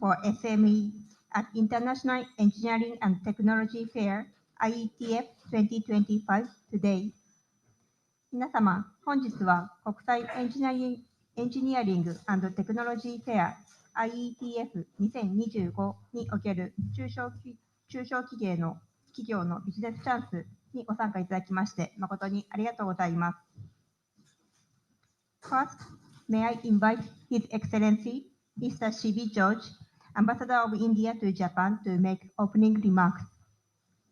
for SME at International Engineering and Technology Fair IETF 2025 today. 皆様、本日は国際エンジニアリング&テクノロジーフェア IETF2025 における中小企業のビジネスチャンスにご参加いただきまして誠にありがとうございます。First, may I invite His Excellency Mr. Shibi George, Ambassador of India to Japan, to make opening remarks.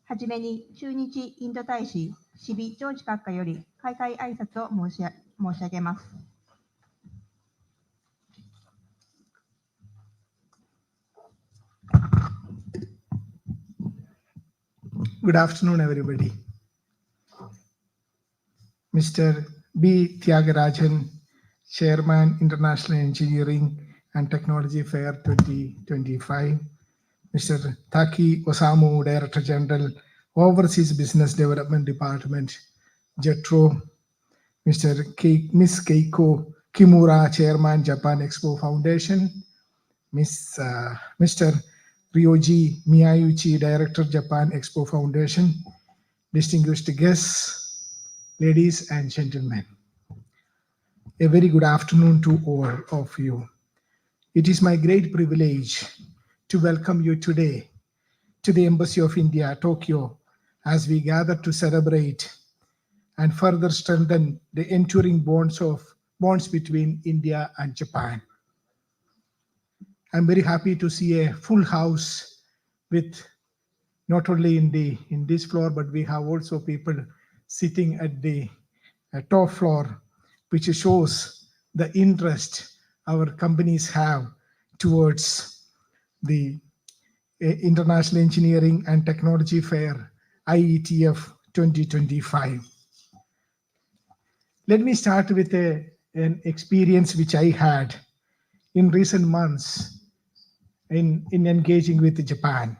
はじめに駐日インド大使シビ・ジョージ閣下より開会挨拶を申し上げます。Good afternoon, everybody. Mr. B. Thiagarajan, Chairman, International Engineering and Technology Fair 2025. Mr. Taki Osamu, Director General, Overseas Business Development Department, JETRO. Miss Keiko Kimura, Chairman, Japan Expo Foundation. Mr. Ryoji Miyauchi, Director, Japan Expo Foundation. Distinguished guests, ladies and gentlemen. A very good afternoon to all of you. It is my great privilege to welcome you today to the Embassy of India, Tokyo, as we gather to celebrate and further strengthen the enduring bonds between India and Japan. I'm very happy to see a full house with not only in this floor, but we have also people sitting at the top floor, which shows the interest our companies have towards the International Engineering and Technology Fair, IETF 2025. Let me start with an experience which I had in recent months in engaging with Japan.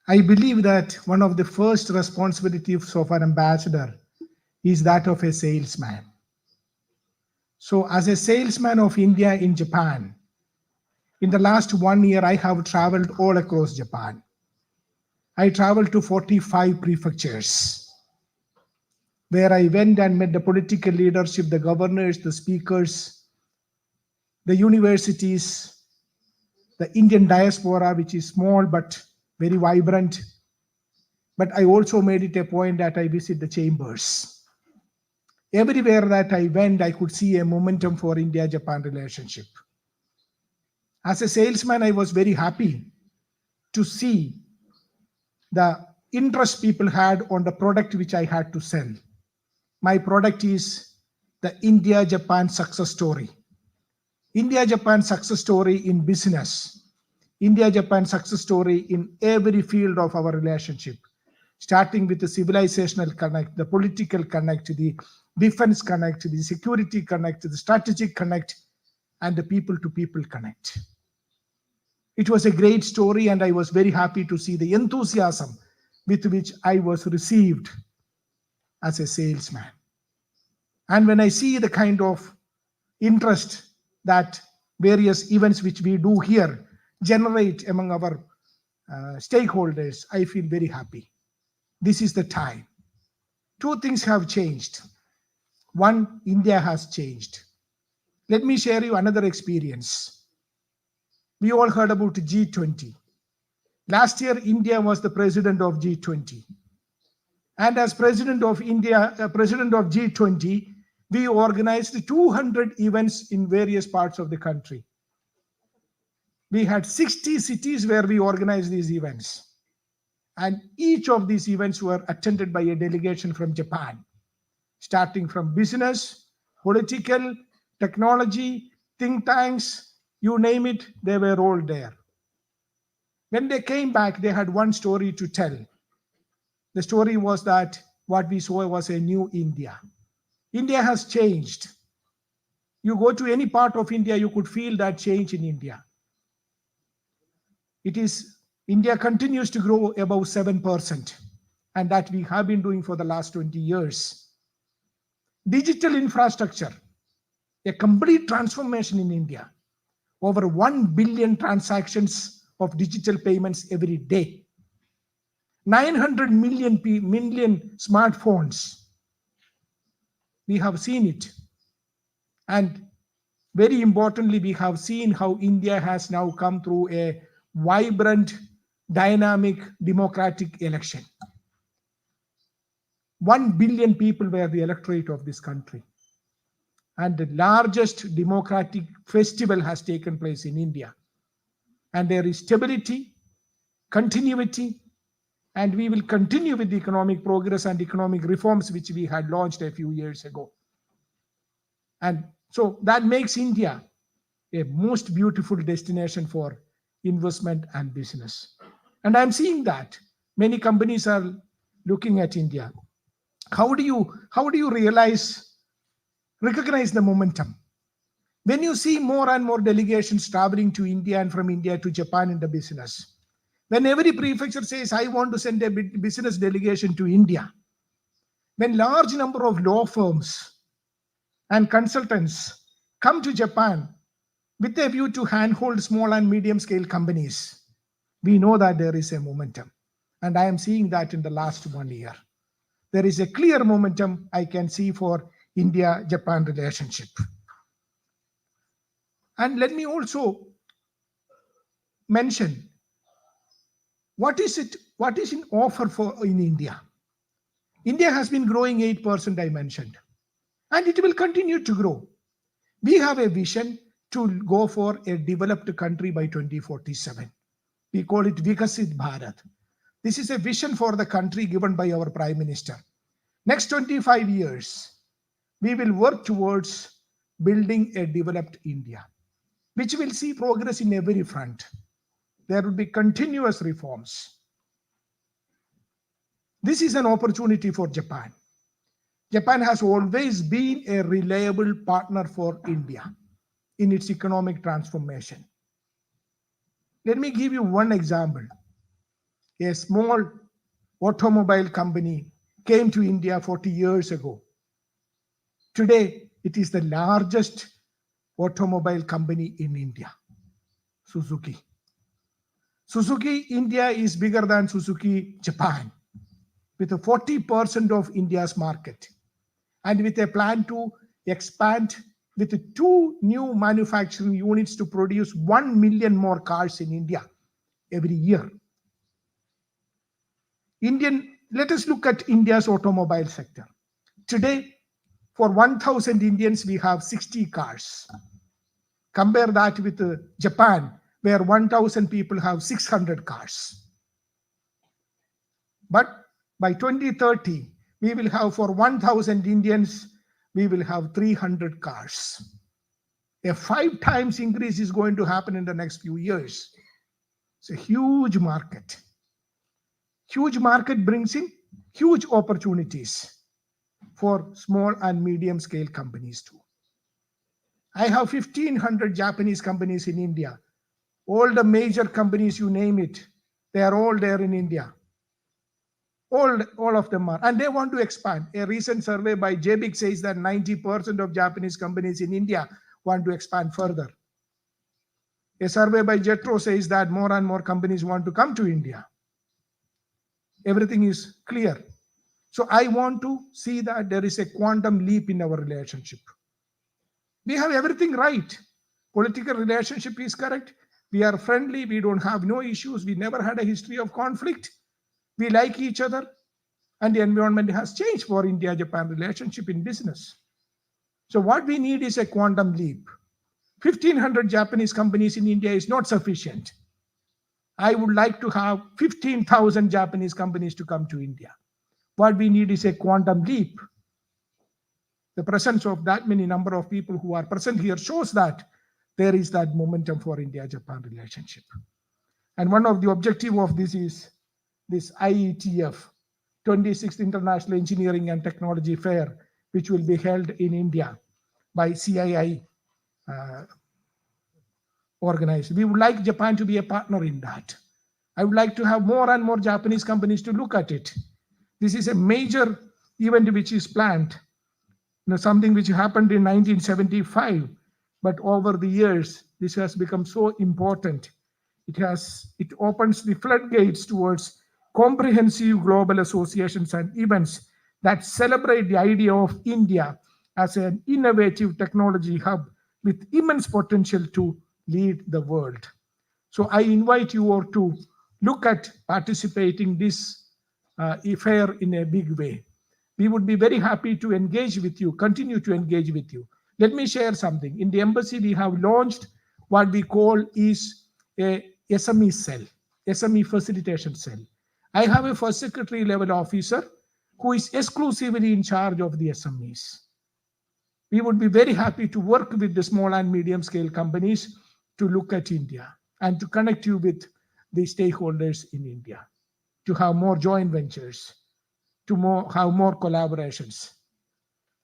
I believe that one of the first responsibilities of an ambassador is that of a salesman. So as a salesman of India in Japan, in the last 1 year, I have traveled all across Japan. I traveled to 45 prefectures, where I went and met the political leadership, the governors, the speakers, the universities, the Indian diaspora, which is small but very vibrant. But I also made it a point that I visit the chambers. Everywhere that I went, I could see a momentum for India-Japan relationship. As a salesman, I was very happy to see the interest people had on the product which I had to sell. My product is the India-Japan success story. India-Japan success story in business. India-Japan success story in every field of our relationship, starting with the civilizational connect, the political connect, the defense connect, the security connect, the strategic connect, and the people-to-people connect. It was a great story, and I was very happy to see the enthusiasm with which I was received as a salesman. And when I see the kind of interest that various events which we do here generate among our stakeholders, I feel very happy. This is the time. Two things have changed. One, India has changed. Let me share you another experience. We all heard about G20. Last year, India was the president of G20. And as president of G20, we organized 200 events in various parts of the country. We had 60 cities where we organized these events. And each of these events were attended by a delegation from Japan, starting from business, political, technology, think tanks, you name it, they were all there. When they came back, they had one story to tell. The story was that what we saw was a new India. India has changed. You go to any part of India, you could feel that change in India. India continues to grow above 7%, and that we have been doing for the last 20 years. Digital infrastructure, a complete transformation in India. over 1 billion transactions of digital payments every day. 900 million smartphones. We have seen it. And very importantly, we have seen how India has now come through a vibrant, dynamic, democratic election. 1 billion people were the electorate of this country. And the largest democratic festival has taken place in India. And there is stability, continuity, and we will continue with the economic progress and economic reforms which we had launched a few years ago. And so that makes India a most beautiful destination for investment and business. And I'm seeing that many companies are looking at India. How do you recognize the momentum? When you see more and more delegations traveling to India and from India to Japan in the business, when every prefecture says, I want to send a business delegation to India, when large number of law firms and consultants come to Japan with a view to handhold small and medium scale companies, we know that there is a momentum. And I am seeing that in the last 1 year. There is a clear momentum I can see for India-Japan relationship. And let me also mention what is in offer for in India. India has been growing 8%, I mentioned, and it will continue to grow. We have a vision to go for a developed country by 2047. We call it Vikasit Bharat. This is a vision for the country given by our Prime Minister. Next 25 years, we will work towards building a developed India, which will see progress in every front. There will be continuous reforms. This is an opportunity for Japan. Japan has always been a reliable partner for India in its economic transformation. Let me give you one example. A small automobile company came to India 40 years ago. Today, it is the largest automobile company in India, Suzuki. Suzuki India is bigger than Suzuki Japan, with 40% of India's market, and with a plan to expand with 2 new manufacturing units to produce 1 million more cars in India every year. Let us look at India's automobile sector. Today, for 1,000 Indians, we have 60 cars. Compare that with Japan, where 1,000 people have 600 cars. But by 2030, we will have for 1,000 Indians, we will have 300 cars. A 5 times increase is going to happen in the next few years. It's a huge market. Huge market brings in huge opportunities for small and medium scale companies too. I have 1,500 Japanese companies in India. All the major companies, you name it, they are all there in India. All of them are, and they want to expand. A recent survey by JBIC says that 90% of Japanese companies in India want to expand further. A survey by Jetro says that more and more companies want to come to India. Everything is clear. So I want to see that there is a quantum leap in our relationship. We have everything right. Political relationship is correct. We are friendly. We don't have no issues. We never had a history of conflict. We like each other, and the environment has changed for India-Japan relationship in business. So what we need is a quantum leap. 1,500 Japanese companies in India is not sufficient. I would like to have 15,000 Japanese companies to come to India. What we need is a quantum leap. The presence of that many number of people who are present here shows that there is that momentum for India-Japan relationship. And one of the objectives of this is this IETF, 26th International Engineering and Technology Fair, which will be held in India by CII organized. We would like Japan to be a partner in that. I would like to have more and more Japanese companies to look at it. This is a major event which is planned, something which happened in 1975, but over the years, This has become so important. It opens the floodgates towards comprehensive global associations and events that celebrate the idea of India as an innovative technology hub with immense potential to lead the world. So I invite you all to look at participating this affair in a big way. We would be very happy to engage with you, continue to engage with you. Let me share something. In the embassy, we have launched what we call is a SME cell, SME facilitation cell. I have a first secretary level officer who is exclusively in charge of the SMEs. We would be very happy to work with the small and medium scale companies to look at India and to connect you with the stakeholders in India, to have more joint ventures, to have more collaborations.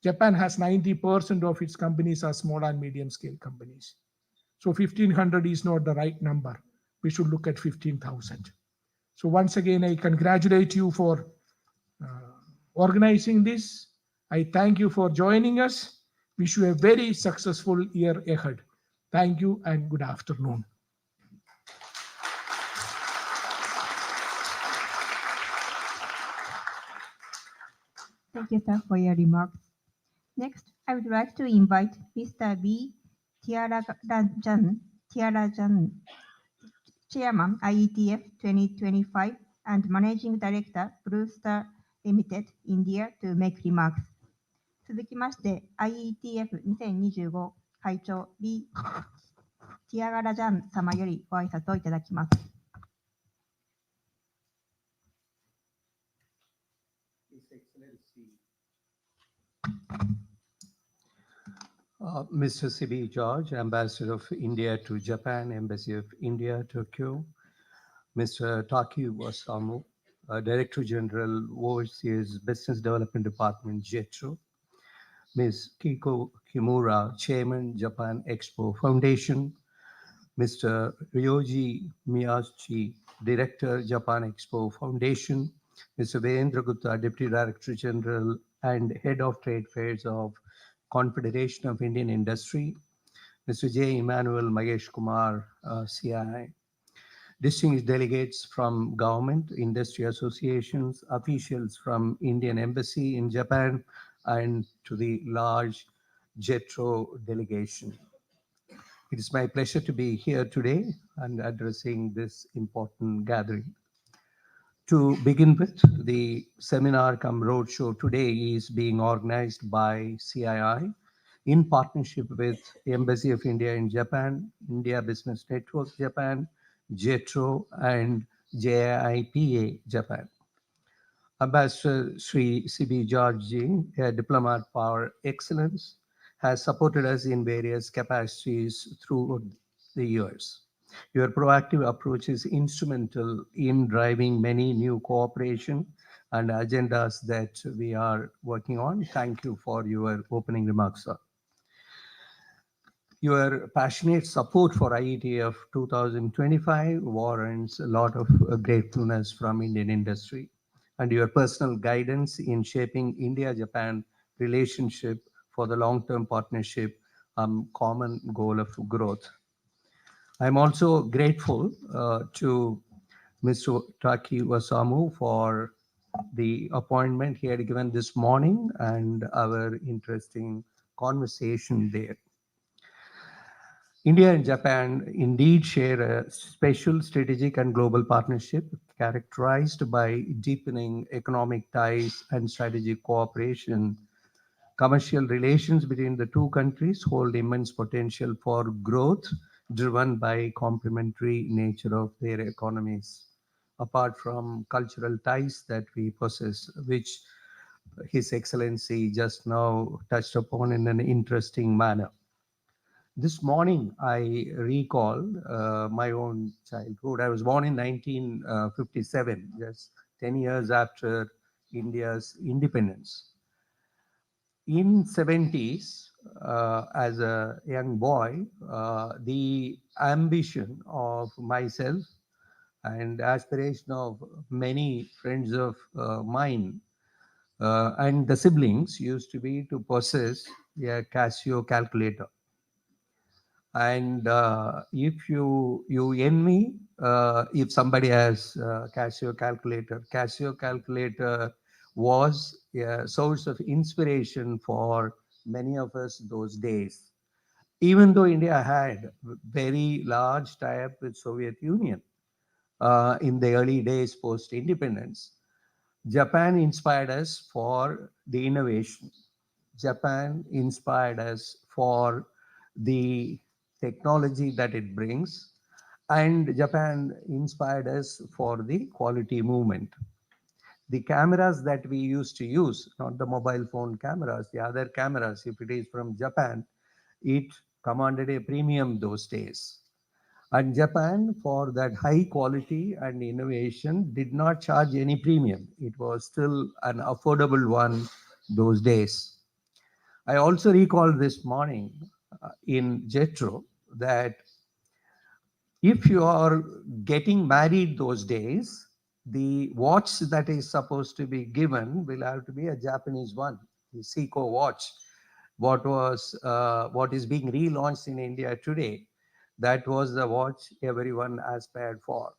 Japan has 90% of its companies are small and medium scale companies. So 1500 is not the right number. We should look at 15,000. So once again, I congratulate you for organizing this. I thank you for joining us. Wish you a very successful year ahead. Thank you and good afternoon. Thank you, sir, for your remarks. Next, I would like to invite Mr. B. Tiarajan, Chairman, IETF 2025, and Managing Director, Blue Star Limited, India, to make remarks. 続きまして、IETF2025 会長 B. ティアガラジャン様よりご挨拶をいただきます。Mr. C.B. George, Ambassador of India to Japan, Embassy of India, Tokyo. Mr. Taki Wasamu, Director General, Overseas Business Development Department, JETRO. Ms. Kiko Kimura, Chairman, Japan Expo Foundation. Mr. Ryoji Miyachi, Director, Japan Expo Foundation. Mr. Veendra Gupta, Deputy Director General and Head of Trade Fairs of Confederation of Indian Industry. Mr. J. Emmanuel Magesh Kumar, CII. Distinguished delegates from government, industry associations, officials from Indian Embassy in Japan, and to the large JETRO delegation. It is my pleasure to be here today and addressing this important gathering. To begin with, the seminar cum roadshow today is being organized by CII in partnership with Embassy of India in Japan, India Business Network Japan, JETRO, and JIPA Japan. Ambassador Sri C.B. George Ji, a diplomat for excellence, has supported us in various capacities through the years. Your proactive approach is instrumental in driving many new cooperation and agendas that we are working on. Thank you for your opening remarks, sir. Your passionate support for IETF 2025 warrants a lot of gratefulness from Indian industry, and your personal guidance in shaping India-Japan relationship for the long-term partnership, common goal of growth. I'm also grateful to Mr. Taki Wasamu for the appointment he had given this morning and our interesting conversation there. India and Japan indeed share a special strategic and global partnership characterized by deepening economic ties and strategic cooperation. Commercial relations between the two countries hold immense potential for growth, driven by complementary nature of their economies, apart from cultural ties that we possess, which His Excellency just now touched upon in an interesting manner. This morning, I recall my own childhood. I was born in 1957, just 10 years after India's independence. In 70s, as a young boy, the ambition of myself and aspiration of many friends of mine and the siblings used to be to possess a Casio calculator. And if you envy, if somebody has Casio calculator was a source of inspiration for many of us those days. Even though India had very large tie-up with Soviet Union in the early days post independence, Japan inspired us for the innovation. Japan inspired us for the technology that it brings, and Japan inspired us for the quality movement. The cameras that we used to use, not the mobile phone cameras, the other cameras, if it is from Japan, it commanded a premium those days. And Japan, for that high quality and innovation, did not charge any premium. It was still an affordable one those days. I also recall this morning in Jetro that if you are getting married those days, the watch that is supposed to be given will have to be a Japanese one, the Seiko watch. What is being relaunched in India today, that was the watch everyone aspired for.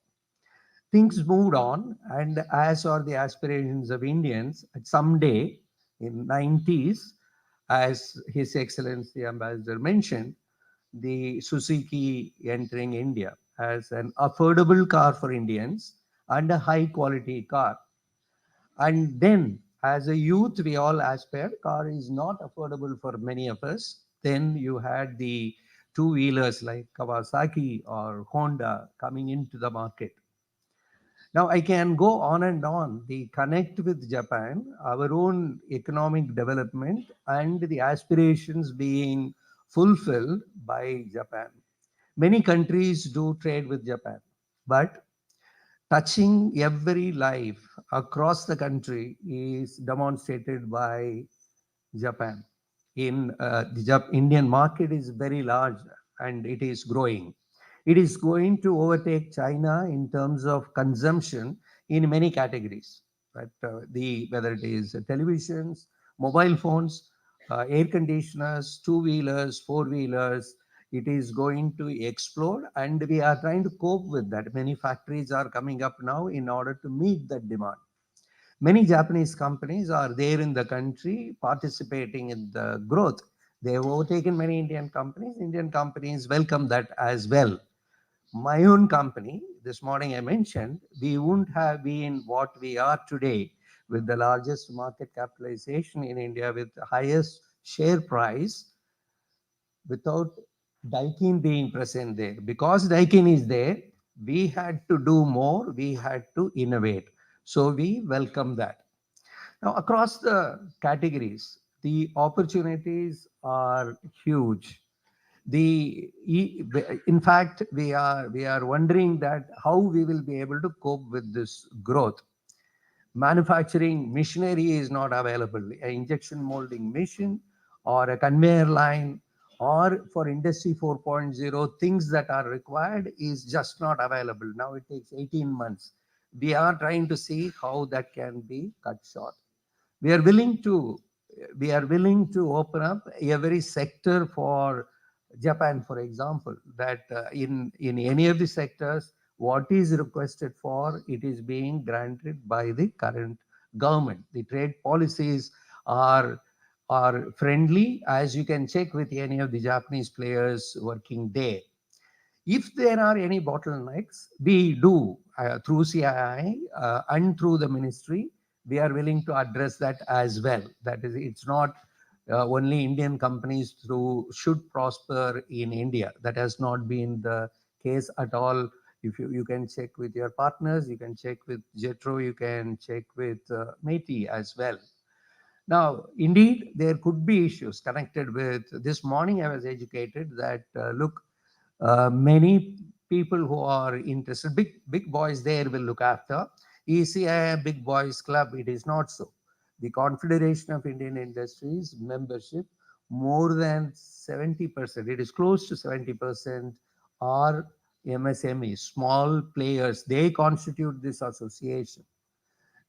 Things moved on, and as are the aspirations of Indians, someday in 90s, as His Excellency Ambassador mentioned, the Suzuki entering India as an affordable car for Indians and a high quality car. And then, as a youth, we all aspired. Car is not affordable for many of us. Then you had the two wheelers like Kawasaki or Honda coming into the market. Now I can go on and on. The connect with Japan, our own economic development, and the aspirations being fulfilled by Japan. Many countries do trade with Japan, but touching every life across the country is demonstrated by Japan. The Indian market is very large and it is growing. It is going to overtake China in terms of consumption in many categories. But whether it is televisions, mobile phones, air conditioners, two wheelers, four wheelers, it is going to explode, and we are trying to cope with that. Many factories are coming up now in order to meet that demand. Many Japanese companies are there in the country participating in the growth. They have overtaken many Indian companies. Indian companies welcome that as well. My own company, this morning I mentioned, we wouldn't have been what we are today with the largest market capitalization in India, with the highest share price, without Daikin being present there. Because Daikin is there, we had to do more, we had to innovate. So we welcome that. Now, across the categories, the opportunities are huge. In fact, we are wondering that how we will be able to cope with this growth. Manufacturing machinery is not available. An injection molding machine or a conveyor line, or for industry 4.0, things that are required is just not available. Now it takes 18 months. We are trying to see how that can be cut short. we are willing to we are willing to open up every sector for Japan, for example, that in any of the sectors, what is requested for, it is being granted by the current government. The trade policies are are friendly, as you can check with any of the Japanese players working there. If there are any bottlenecks, we do through CII and through the ministry, we are willing to address that as well. That is, it's not only Indian companies through should prosper in India. That has not been the case at all. If you can check with your partners, you can check with Jetro, you can check with METI as well. Now, indeed, there could be issues connected with this morning. I was educated that look, many people who are interested, big boys there will look after. ECI Big Boys Club, it is not so. The Confederation of Indian Industries membership, more than 70%, it is close to 70%, are MSMEs, small players. They constitute this association.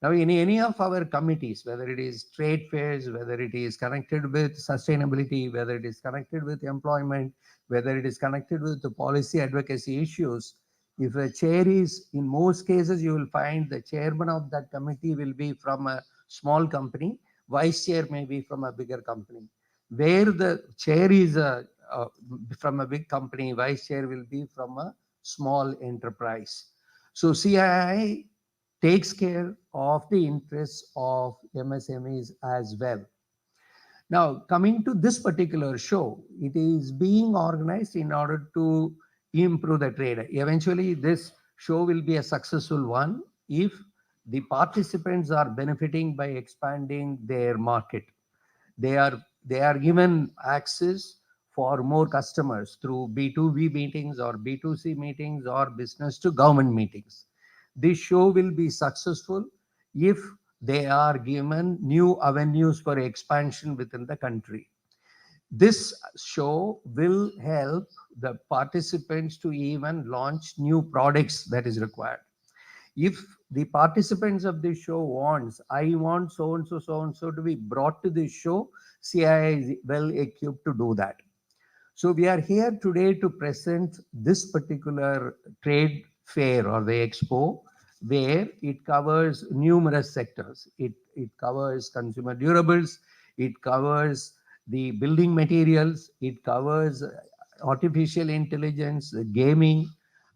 Now, in any of our committees, whether it is trade fairs, whether it is connected with sustainability, whether it is connected with employment, whether it is connected with the policy advocacy issues, if a chair is, in most cases, you will find the chairman of that committee will be from a small company, vice chair may be from a bigger company. Where the chair is from a big company, vice chair will be from a small enterprise. So CII takes care of the interests of MSMEs as well. Now, coming to this particular show, it is being organized in order to improve the trade. Eventually, this show will be a successful one if the participants are benefiting by expanding their market. They are given access for more customers through B2B meetings or B2C meetings or business to government meetings. This show will be successful if they are given new avenues for expansion within the country. This show will help the participants to even launch new products that is required. If the participants of this show wants, I want so and so to be brought to this show, CII is well equipped to do that. So we are here today to present this particular trade fair or the expo, where it covers numerous sectors. It covers consumer durables, it covers the building materials, it covers artificial intelligence, gaming,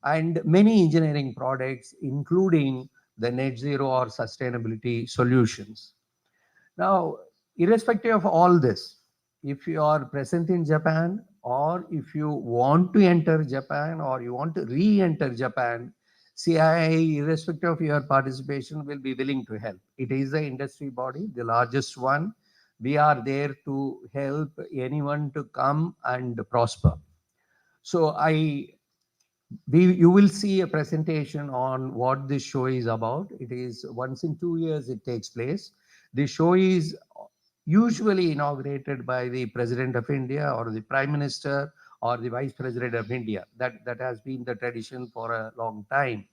and many engineering products, including the net zero or sustainability solutions. Now, irrespective of all this, if you are present in Japan or if you want to enter Japan or you want to re-enter Japan, CII, irrespective of your participation, will be willing to help. It is the industry body, the largest one. We are there to help anyone to come and prosper. So you will see a presentation on what this show is about. It is once in 2 years it takes place. The show is usually inaugurated by the President of India or the Prime Minister or the Vice President of India. That has been the tradition for a long time.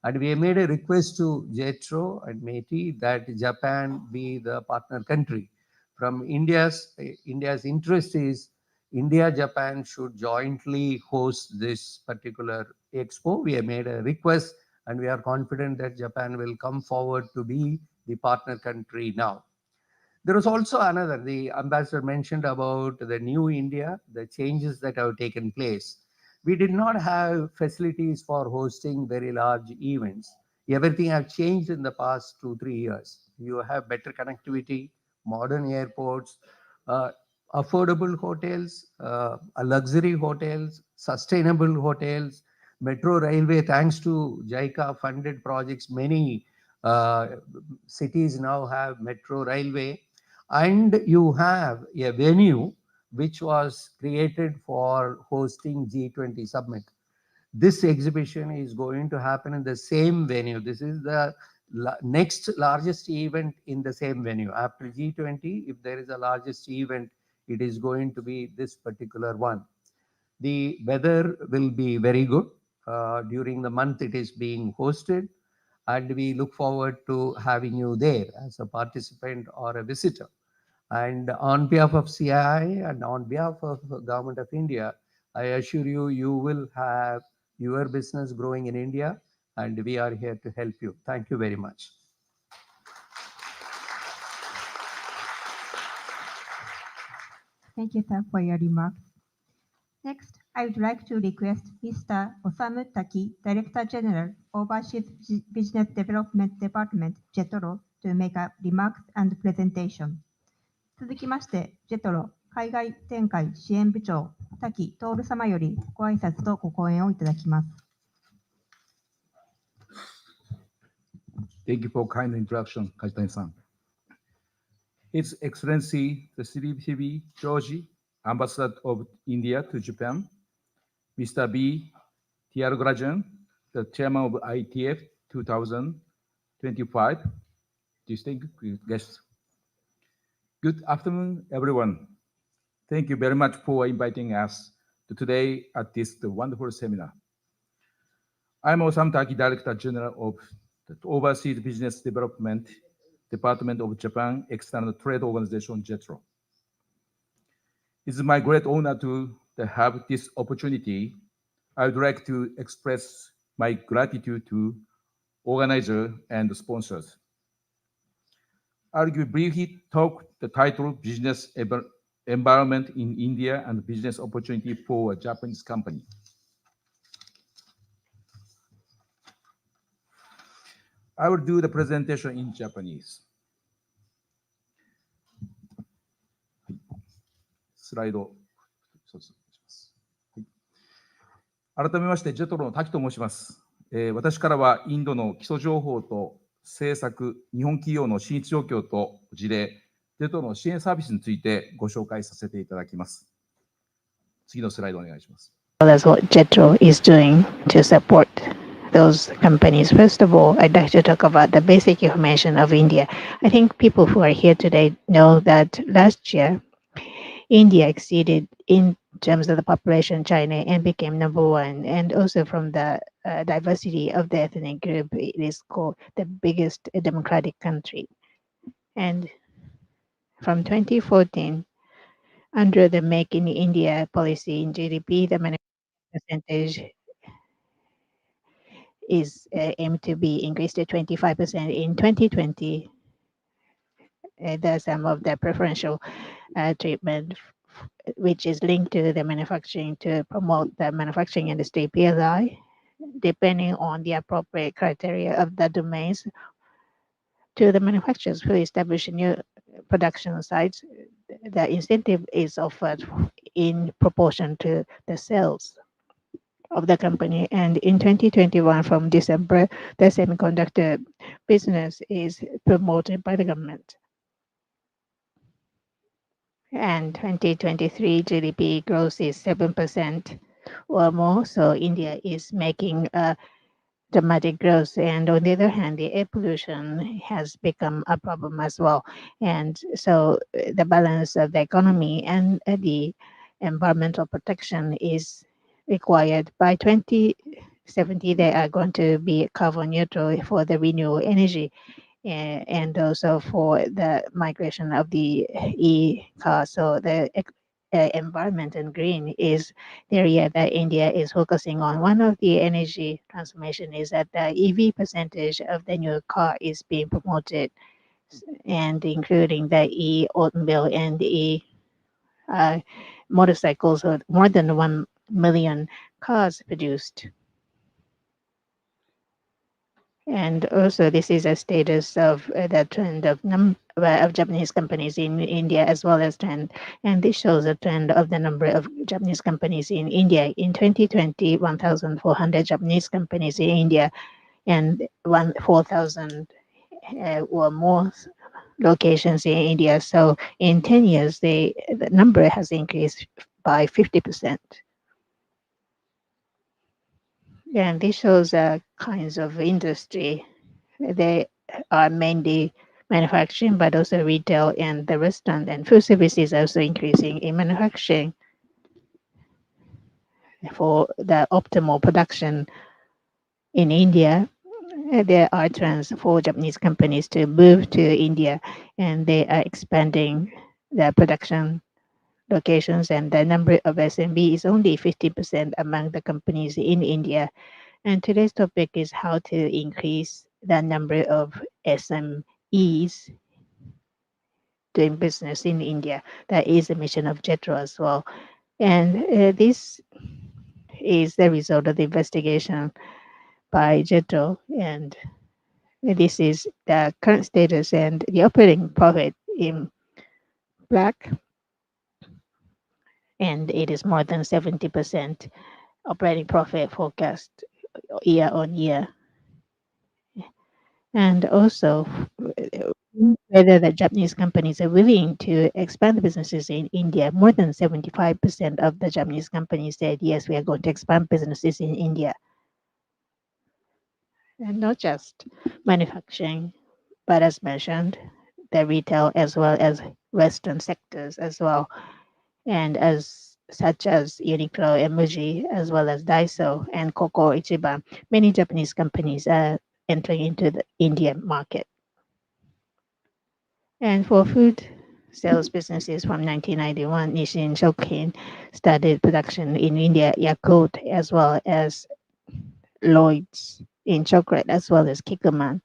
And we made a request to JETRO and METI that Japan be the partner country. From India's interest is India, Japan should jointly host this particular expo. We have made a request and we are confident that Japan will come forward to be the partner country now. There was also another, the ambassador mentioned about the new India, the changes that have taken place. We did not have facilities for hosting very large events. Everything have changed in the past 2-3 years. You have better connectivity, modern airports, uh, affordable hotels, luxury hotels, sustainable hotels, metro railway. Thanks to JICA funded projects, many uh, cities now have metro railway, and you have a venue which was created for hosting G20 summit. This exhibition is going to happen in the same venue. This is the next largest event in the same venue. After G20, if there is a largest event, it is going to be this particular one. The weather will be very good. During the month it is being hosted, and we look forward to having you there as a participant or a visitor. And on behalf of CII and on behalf of the Government of India, I assure you, you will have your business growing in India, and we are here to help you. Thank you very much. Thank you, sir, for your remarks. Next, I would like to request Mr. Osamu Taki, Director General, Overseas Business Development Department, JETRO, to make a remarks and presentation. 続きまして、JETRO 海外展開支援部長、滝徹様よりご挨拶とご講演をいただきます。Thank you for kind introduction, Kajitani-san. His Excellency, the CBCB George, Ambassador of India to Japan, Mr. B. Thiagarajan, the Chairman of IETF 2025, distinguished guests. Good afternoon, everyone. Thank you very much for inviting us to today at this wonderful seminar. I'm Osamu Taki, Director General of the Overseas Business Development Department of Japan External Trade Organization, JETRO. It's my great honor to have this opportunity. I would like to express my gratitude to organizers and sponsors. I'll briefly talk the title Business Environment in India and Business Opportunity for a Japanese Company. I will do the presentation in Japanese. スライド一つお願いします。改めまして、ジェトロの滝と申します。私からはインドの基礎情報と政策、日本企業の進出状況と事例、ジェトロの支援サービスについてご紹介させていただきます。次のスライドお願いします。That's what JETRO is doing to support those companies. First of all, I'd like to talk about the basic information of India. I think people who are here today know that last year, India exceeded in terms of the population China and became number one. And also from the diversity of the ethnic group, it is called the biggest democratic country. And from 2014, under the Make in India policy in GDP, the manufacturing percentage is aimed to be increased to 25%. In 2020, there's some of the preferential treatment which is linked to the manufacturing to promote the manufacturing industry, PLI, depending on the appropriate criteria of the domains to the manufacturers who establish new production sites. The incentive is offered in proportion to the sales of the company. And in 2021, from December, the semiconductor business is promoted by the government. And 2023 GDP growth is 7% or more. So India is making a dramatic growth. And on the other hand, the air pollution has become a problem as well. And so the balance of the economy and the environmental protection is required. By 2070, they are going to be carbon neutral for the renewable energy and also for the migration of the e-car. So the environment and green is the area that India is focusing on. One of the energy transformation is that the EV percentage of the new car is being promoted, and including the e-automobile and the motorcycles, with more than 1 million cars produced. And also, this is a status of the trend of Japanese companies in India as well as trend. And this shows a trend of the number of Japanese companies in India. In 2020, 1,400 Japanese companies in India and 4,000 or more locations in India. So in 10 years, the number has increased by 50%. And this shows kinds of industry. They are mainly manufacturing, but also retail and the restaurant and food service is also increasing in manufacturing. For the optimal production in India, there are trends for Japanese companies to move to India, and they are expanding their production locations, and the number of SME is only 50% among the companies in India. And today's topic is how to increase the number of SMEs doing business in India. That is the mission of JETRO as well. And this is the result of the investigation by JETRO. And this is the current status and the operating profit in black. And it is more than 70% operating profit forecast year on year. And also, whether the Japanese companies are willing to expand the businesses in India, more than 75% of the Japanese companies said, yes, we are going to expand businesses in India. And not just manufacturing, but as mentioned, the retail as well as Western sectors as well. And as such as Uniqlo, Emoji, as well as Daiso and Koko Ichiban, many Japanese companies are entering into the Indian market. And for food sales businesses from 1991, Nissin Shokin started production in India, Yakult, as well as Lloyd's in chocolate, as well as Kikkoman.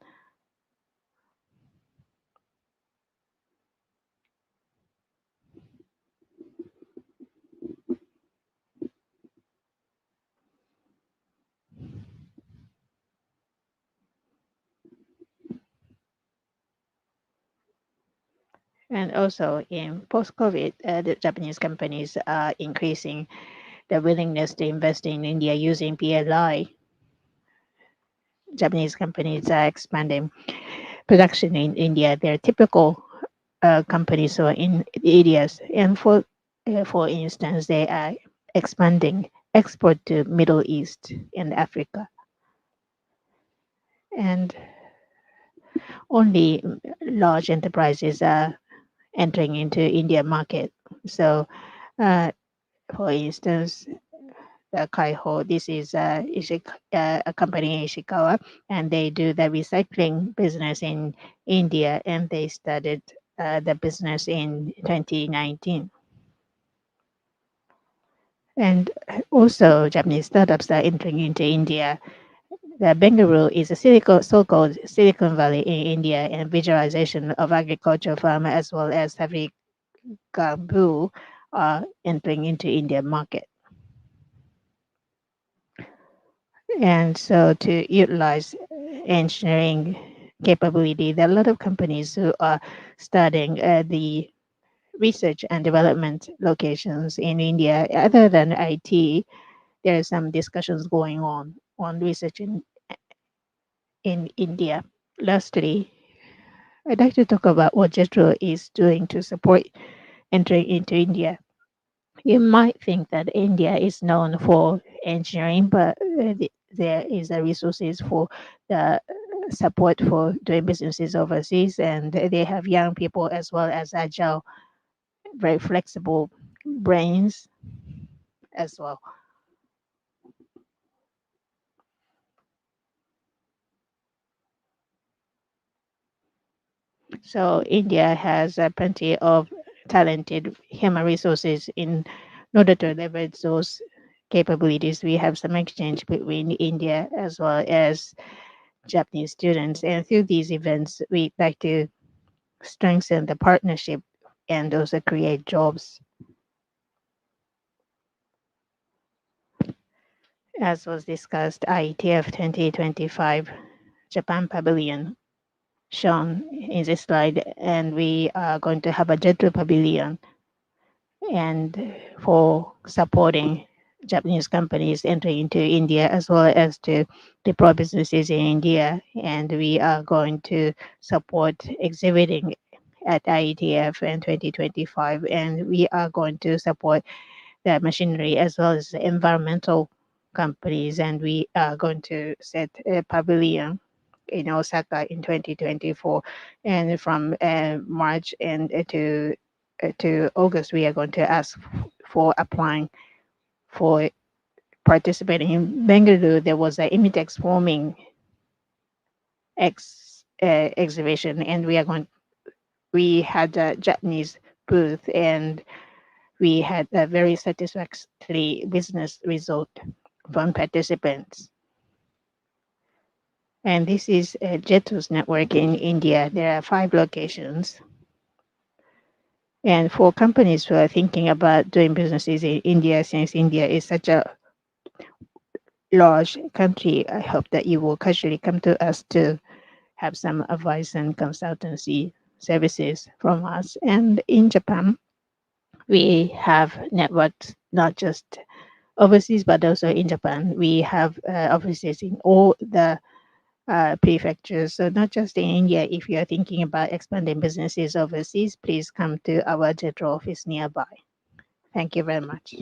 And also in post-COVID, the Japanese companies are increasing their willingness to invest in India using PLI. Japanese companies are expanding production in India. They're typical companies or in areas, and for instance, they are expanding export to Middle East and Africa, and only large enterprises are entering into Indian market. So, for instance, the Kaiho, this is a company in Ishikawa, and they do the recycling business in India, and they started the business in 2019. And also, Japanese startups are entering into India. The Bengaluru is a so-called Silicon Valley in India, and visualization of agricultural farm as well as heavy bamboo are entering into Indian market. And so to utilize engineering capability, there are a lot of companies who are starting the research and development locations in India. Other than IT, there are some discussions going on research in India. Lastly, I'd like to talk about what JETRO is doing to support entering into India. You might think that India is known for engineering, but there is a resources for the support for doing businesses overseas, and they have young people as well as agile, very flexible brains as well. So India has plenty of talented human resources in order to leverage those capabilities. We have some exchange between India as well as Japanese students, and through these events, we like to strengthen the partnership and also create jobs. As was discussed, IETF 2025 Japan Pavilion shown in this slide, and we are going to have a JETRO Pavilion and for supporting Japanese companies entering into India as well as to deploy businesses in India. And we are going to support exhibiting at IETF in 2025, and we are going to support the machinery as well as the environmental companies, and we are going to set a pavilion in Osaka in 2024, and from March and to August, we are going to ask for applying for participating in Bengaluru. There was an Imitex forming exhibition, and we had a Japanese booth, and we had a very satisfactory business result from participants. And this is JETRO's network in India. There are 5 locations. And for companies who are thinking about doing businesses in India, since India is such a large country, I hope that you will casually come to us to have some advice and consultancy services from us. And in Japan, we have networks not just overseas, but also in Japan. We have offices in all the prefectures. So not just in India, if you are thinking about expanding businesses overseas, please come to our JETRO office nearby. Thank you very much.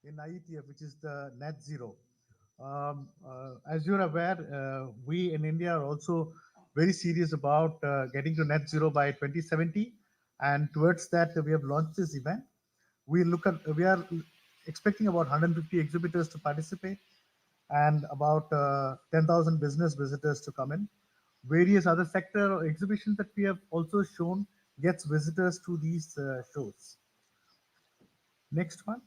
in IETF, which is the net zero. As you're aware, we in India are also very serious about getting to net zero by 2070, and towards that, we have launched this event. We are expecting about 150 exhibitors to participate and about 10,000 business visitors to come in. Various other sector exhibitions that we have also shown gets visitors to these shows. Next one.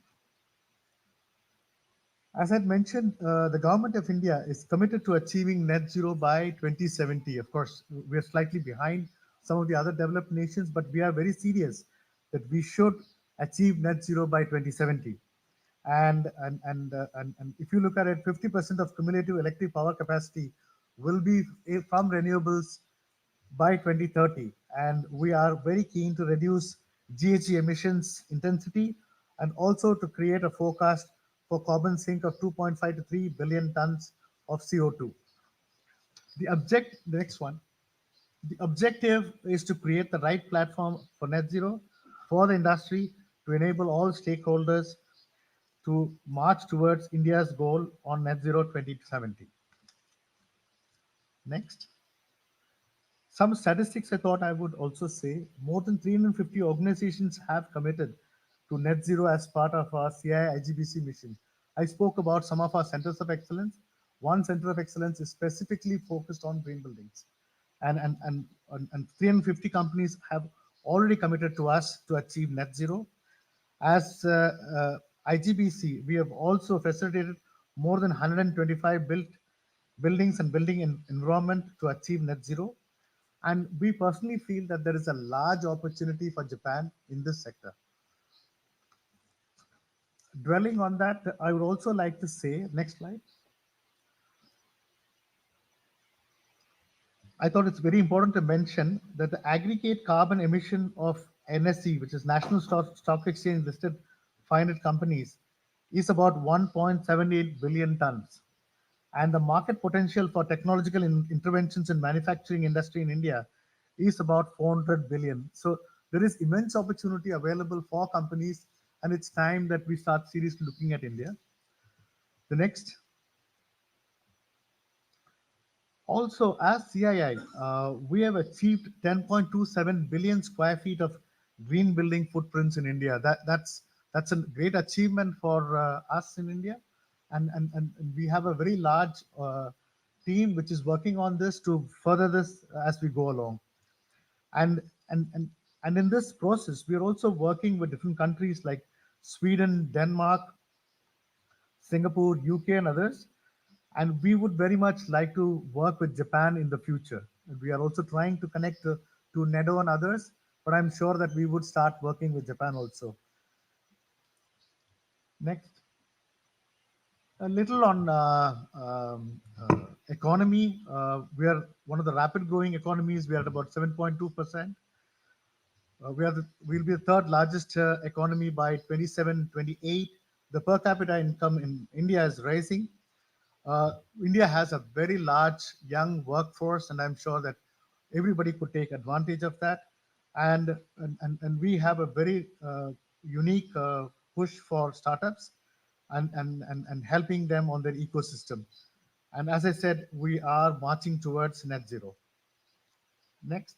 As I mentioned, the government of India is committed to achieving net zero by 2070. Of course, we are slightly behind some of the other developed nations, but we are very serious that we should achieve net zero by 2070. And if you look at it, 50% of cumulative electric power capacity will be from renewables by 2030. And we are very keen to reduce GHG emissions intensity and also to create a forecast for carbon sink of 2.5 to 3 billion tons of CO2. The next one, the objective is to create the right platform for net zero for the industry to enable all stakeholders to march towards India's goal on net zero 2070. Next. Some statistics I thought I would also say. More than 350 organizations have committed to net zero as part of our CI IGBC mission. I spoke about some of our centers of excellence. One center of excellence is specifically focused on green buildings. And 350 companies have already committed to us to achieve net zero. As IGBC, we have also facilitated more than 125 buildings and building environment to achieve net zero. And we personally feel that there is a large opportunity for Japan in this sector. Dwelling on that, I would also like to say, next slide. I thought it's very important to mention that the aggregate carbon emission of NSE, which is National Stock Exchange listed 500 companies, is about 1.78 billion tons. And the market potential for technological interventions in manufacturing industry in India is about 400 billion. So there is immense opportunity available for companies, and it's time that we start seriously looking at India. The next. Also, as CII, we have achieved 10.27 billion square feet of green building footprints in India. That's a great achievement for us in India. And we have a very large team which is working on this to further this as we go along. And in this process, we are also working with different countries like Sweden, Denmark, Singapore, UK, and others. And we would very much like to work with Japan in the future. We are also trying to connect to NEDO and others, but I'm sure that we would start working with Japan also. Next. A little on economy. We are one of the rapid growing economies. We are at about 7.2%. We'll be the third largest economy by 27-28. The per capita income in India is rising. India has a very large young workforce, and I'm sure that everybody could take advantage of that. And we have a very unique push for startups and helping them on their ecosystem. And as I said, we are marching towards net zero. Next.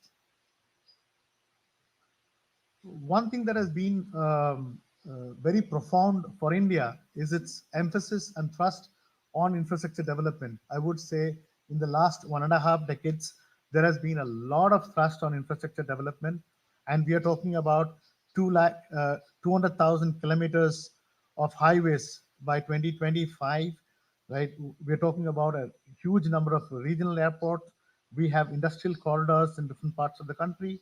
One thing that has been very profound for India is its emphasis and thrust on infrastructure development. I would say in the last 1.5 decades, there has been a lot of thrust on infrastructure development. And we are talking about 200,000 kilometers of highways by 2025, right? We're talking about a huge number of regional airports. We have industrial corridors in different parts of the country.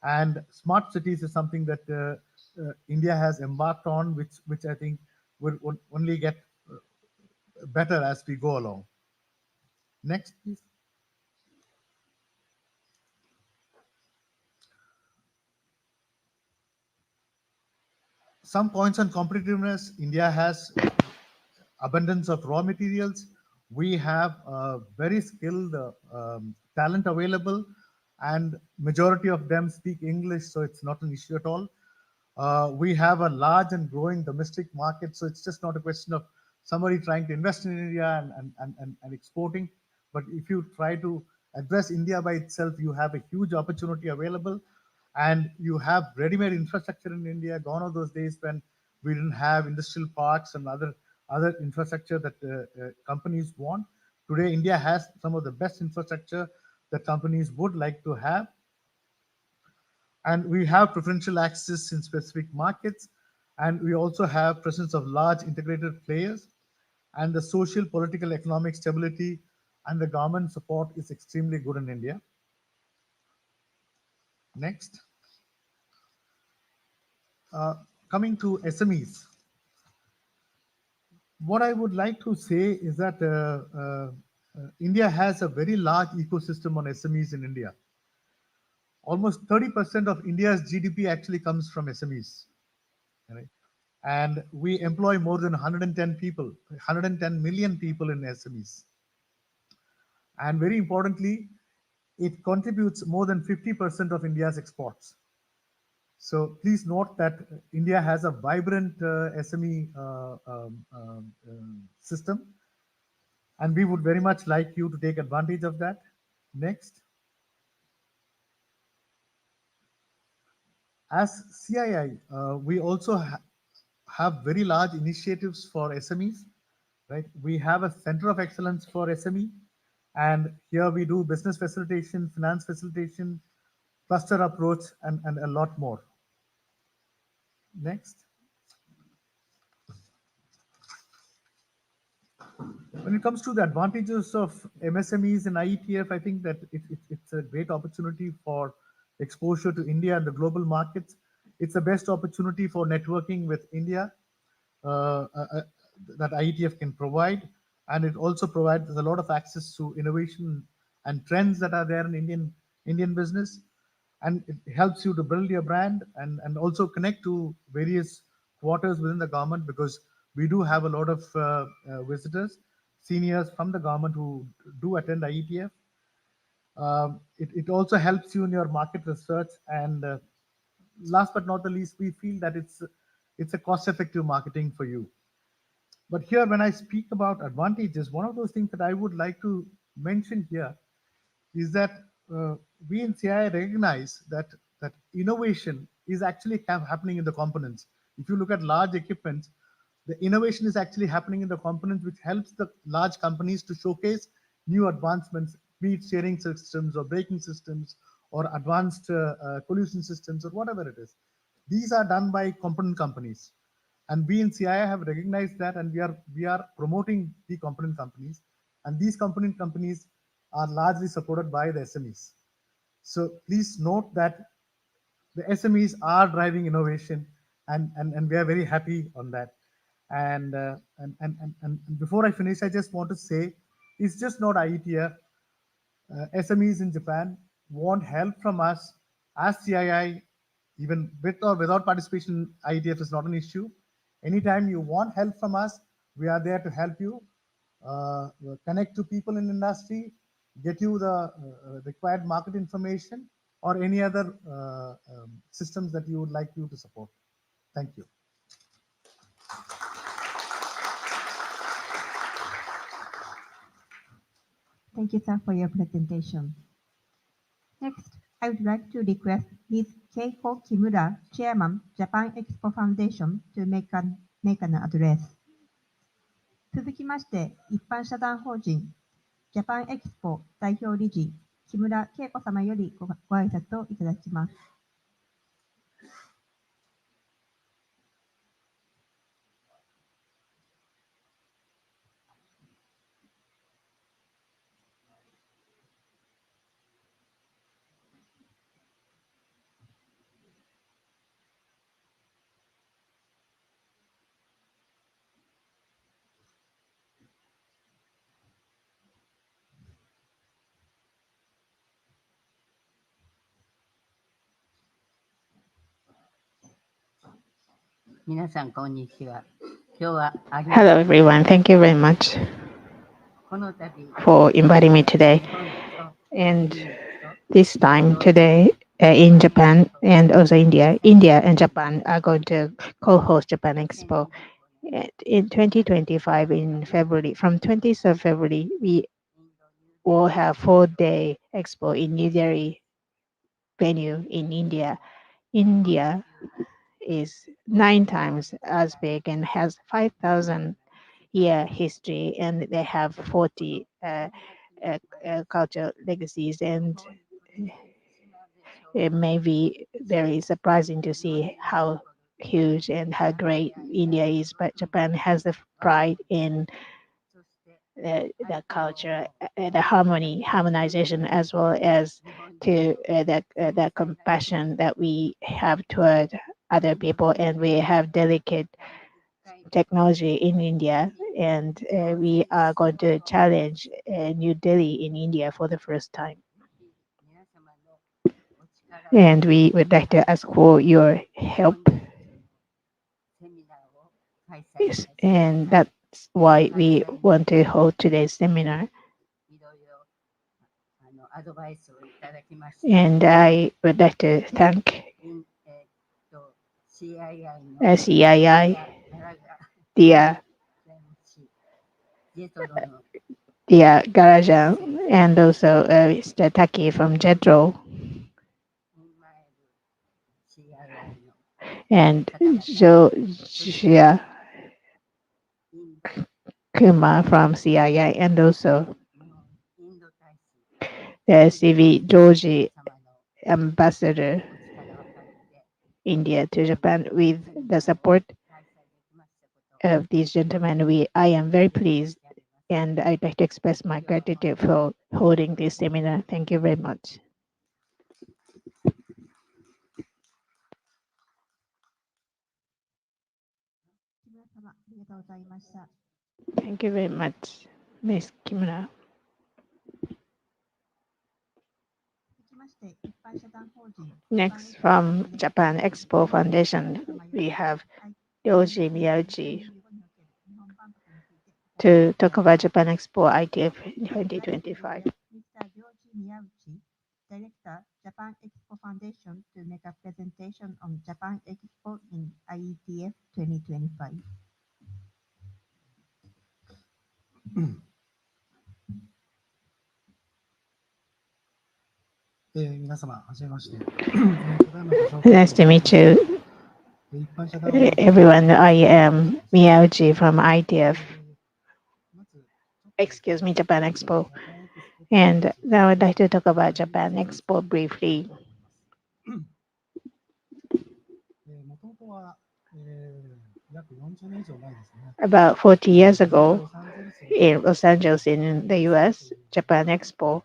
And smart cities is something that India has embarked on, which I think will only get better as we go along. Next, please. Some points on competitiveness. India has abundance of raw materials. We have very skilled talent available, and majority of them speak English, so it's not an issue at all. We have a large and growing domestic market, so it's just not a question of somebody trying to invest in India and exporting. But if you try to address India by itself, you have a huge opportunity available, and you have ready-made infrastructure in India. Gone are those days when we didn't have industrial parks and other infrastructure that companies want. Today, India has some of the best infrastructure that companies would like to have, and we have preferential access in specific markets, and we also have presence of large integrated players, and the social, political, economic stability and the government support is extremely good in India. Next. Uh, Coming to SMEs, what I would like to say is that India has a very large ecosystem on SMEs in India. Almost 30% of India's GDP actually comes from SMEs. Right? And we employ more than 110 people, 110 million people in SMEs. And very importantly, it contributes more than 50% of India's exports. So please note that India has a vibrant SME system, and we would very much like you to take advantage of that. Next. As CII, we also have very large initiatives for SMEs, right? We have a center of excellence for SME, and here we do business facilitation, finance facilitation, cluster approach, and a lot more. Next. When it comes to the advantages of MSMEs and IETF, I think that it's a great opportunity for exposure to India and the global markets. It's the best opportunity for networking with India uh, uh, that IETF can provide. And it also provides a lot of access to innovation and trends that are there in Indian business. And it helps you to build your brand and also connect to various quarters within the government, because we do have a lot of visitors, seniors from the government who do attend IETF. It also helps you in your market research, and last but not the least, we feel that it's a cost-effective marketing for you. But here, when I speak about advantages, one of those things that I would like to mention here is that we in CI recognize that innovation is actually happening in the components. If you look at large equipment, the innovation is actually happening in the components, which helps the large companies to showcase new advancements, be it steering systems or braking systems or advanced collision systems or whatever it is. These are done by component companies, and we in CI have recognized that, and we are promoting the component companies, and these component companies are largely supported by the SMEs. So please note that the SMEs are driving innovation, and we are very happy on that. And before I finish, I just want to say it's just not IETF. SMEs in Japan want help from us as CII, even with or without participation. IETF is not an issue. Anytime you want help from us, we are there to help you. Connect to people in industry, get you the required market information, or any other systems that you would like you to support. Thank you. Thank you, sir, for your presentation. Next, I would like to request Ms. Keiko Kimura, Chairman, Japan Expo Foundation, to make an address. 続きまして、一般社団法人ジャパンエキスポ代表理事木村恵子様よりご挨拶をいただきます。皆さん、こんにちは。今日はありが Hello, everyone. Thank you very much この度、 for inviting me today. And this time today, in Japan and also India. India and Japan are going to co-host Japan Expo. In 2025 in February, from 20th of February, we will have 4-day expo in New Delhi venue in India. India is 9 times as big and has 5,000 year history, and they have 40 cultural legacies, and it may be very surprising to see how huge and how great India is, but Japan has the pride in the culture, the harmonization, as well as to the compassion that we have toward other people, and we have delicate technology in India, and we are going to challenge New Delhi in India for the first time. And we would like to ask for your help. Yes, and that's why we want to hold today's seminar. And I would like to thank CII, dear Garajan, and also Mr. Taki from Jetro, and Jia Kuma from CII, and also the CV Georgie Ambassador India to Japan. With the support of these gentlemen, I am very pleased, and I'd like to express my gratitude for holding this seminar. Thank you very much. 木村様、ありがとうございました。 Thank you very much, Ms. Kimura. 続きまして、一般社団法人 Next, from Japan Expo Foundation, we have Ryoji Miyauchi to talk about Japan Expo ITF 2025. Mr. Ryoji Miyauchi, Director, Japan Expo Foundation, to make a presentation on Japan Expo in IETF 2025. 皆様、はじめまして。 Nice to meet you, 一般社団法人 everyone. I am Miyauchi from ITF, excuse me, Japan Expo. And now I'd like to talk about Japan Expo briefly. もともとは、約40年以上前ですね。 About 40 years ago, in Los Angeles, in the US, Japan Expo,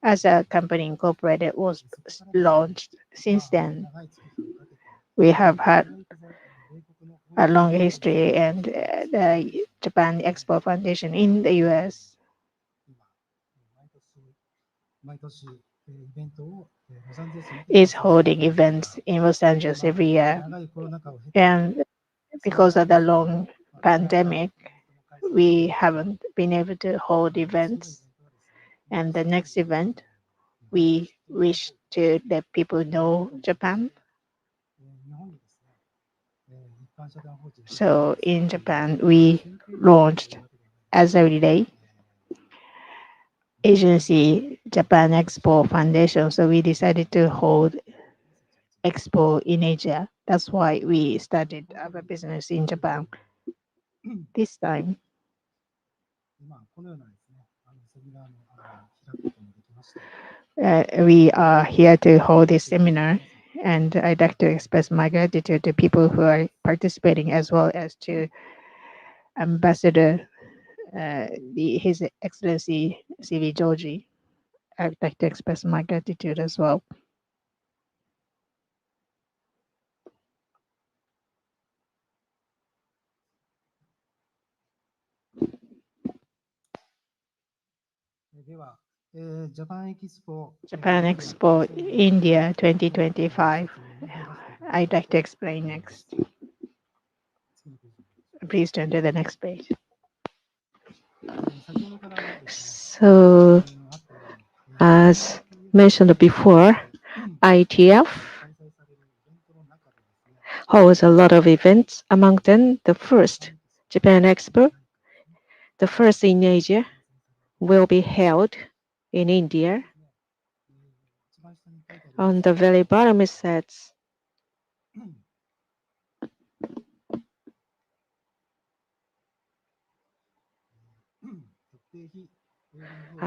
as a company incorporated, was launched. Since then, we have had a long history, and the Japan Expo Foundation in the US 毎年、イベントをロサンゼルスに is holding events in Los Angeles every year. 長いコロナ禍を経て And because of the long pandemic, we haven't been able to hold events. And the next event, we wish to let people know Japan. 日本にですね、一般社団法人 So in Japan, we launched as a relay agency Japan Expo Foundation. So we decided to hold Expo in Asia. That's why we started our business in Japan. This time, 今このようなですね、セミナーの開くこともできまして、 we are here to hold this seminar, and I'd like to express my gratitude to people who are participating, as well as to Ambassador His Excellency CV Georgie. I'd like to express my gratitude as well. では、ジャパンエキスポ Japan Expo India 2025. I'd like to explain next. Please turn to the next page. 先ほどからですね、 So, as mentioned before, IETF holds a lot of events. Among them, the first Japan Expo, the first in Asia, will be held in India. On the very bottom it says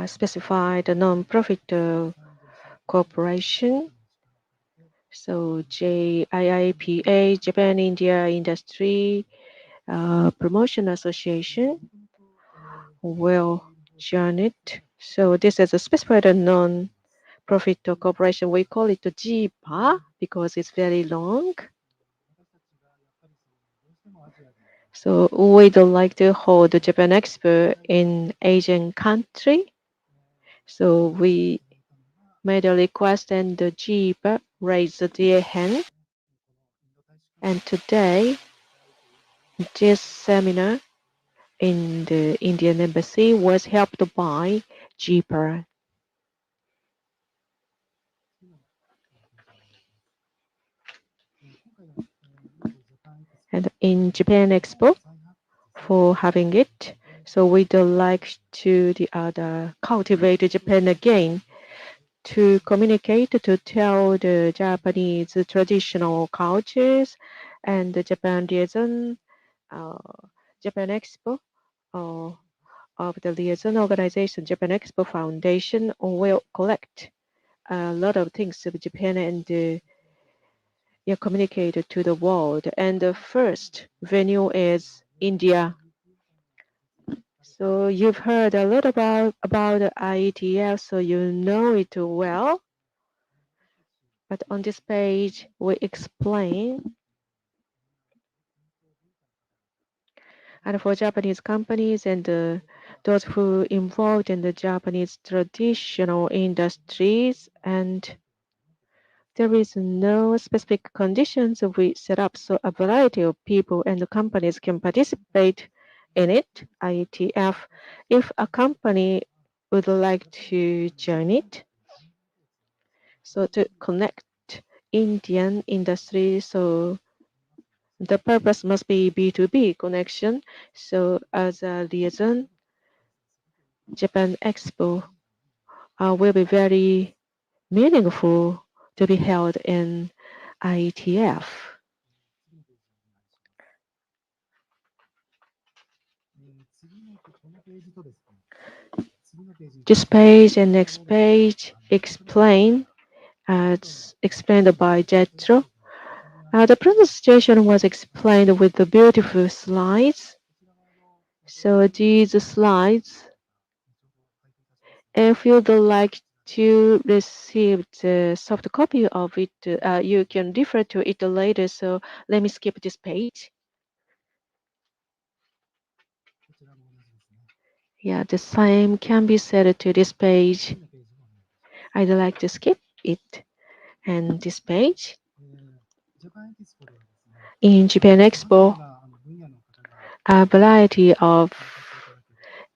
specified non-profit corporation. So JIIPA, Japan India Industry Promotion Association will join it. So this is a specified non-profit corporation. We call it JIPA because it's very long. So we'd like to hold the Japan Expo in Asian country. So we made a request and the JIPA raised their hand. And today, this seminar in the Indian Embassy was helped by JIPA. And in Japan Expo, for having it, so we'd like to cultivate Japan again, to communicate, to tell the Japanese traditional cultures and the Japan liaison, Japan Expo, of the liaison organization, Japan Expo Foundation, will collect a lot of things of Japan and communicate to the world. And the first venue is India. So you've heard a lot about IETF, so you know it well. But on this page, we explain. And for Japanese companies and those who involved in the Japanese traditional industries, and there is no specific conditions we set up, so a variety of people and companies can participate in it, IETF. If a company would like to join it, so to connect Indian industry, so the purpose must be B2B connection. So as a liaison, Japan Expo will be very meaningful to be held in IETF. This page and next page explain, as explained by Jetro. The presentation was explained with the beautiful slides. So these slides, if you'd like to receive the soft copy of it, you can refer to it later. So let me skip this page. Yeah, the same can be said to this page. I'd like to skip it. And this page, in Japan Expo, a variety of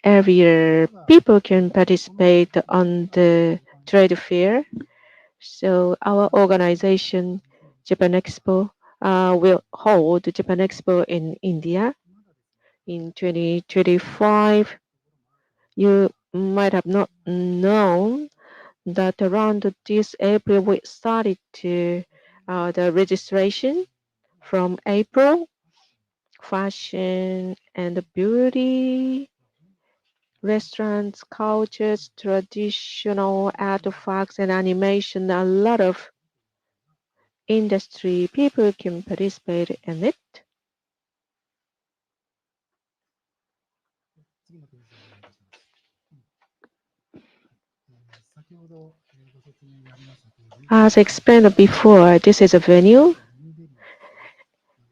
area people can participate on the trade fair. So our organization, Japan Expo, will hold Japan Expo in India in 2025. You might have not known that around this April we started to the registration from April. Fashion and beauty, restaurants, cultures, traditional artifacts and animation, a lot of industry people can participate in it. As explained before, this is a venue,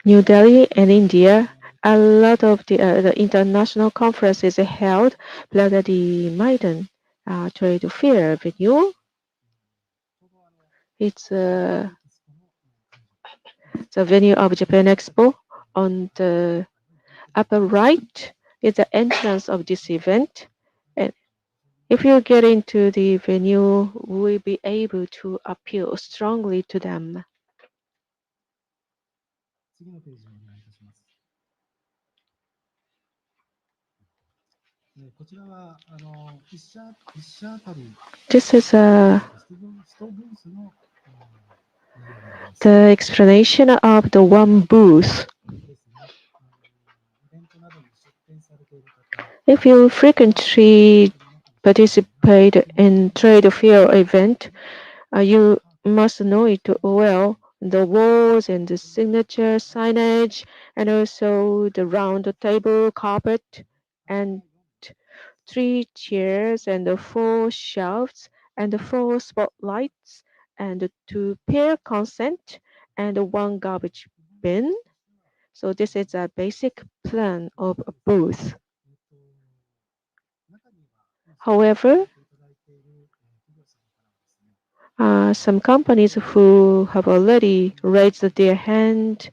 New Delhi and India. A lot of the international conferences are held, plus the Maidan trade fair venue. It's the venue of Japan Expo. On the upper right is the entrance of this event, and If you get into the venue, we'll be able to appeal strongly to them. 次のページをお願いいたします。こちらは1社あたり This is ストブースの内容になります。 the explanation of the one booth. ですね。イベントなどに出展されている方、 If you frequently participate in trade fair event, you must know it well. The walls and the signature signage, and also the round table carpet, and 3 chairs, and 4 shelves, and 4 spotlights, and 2 pair consent, and 1 garbage bin. So this is a basic plan of a booth. 中には However, いただいている企業さんからはですね、 some companies who have already raised their hand,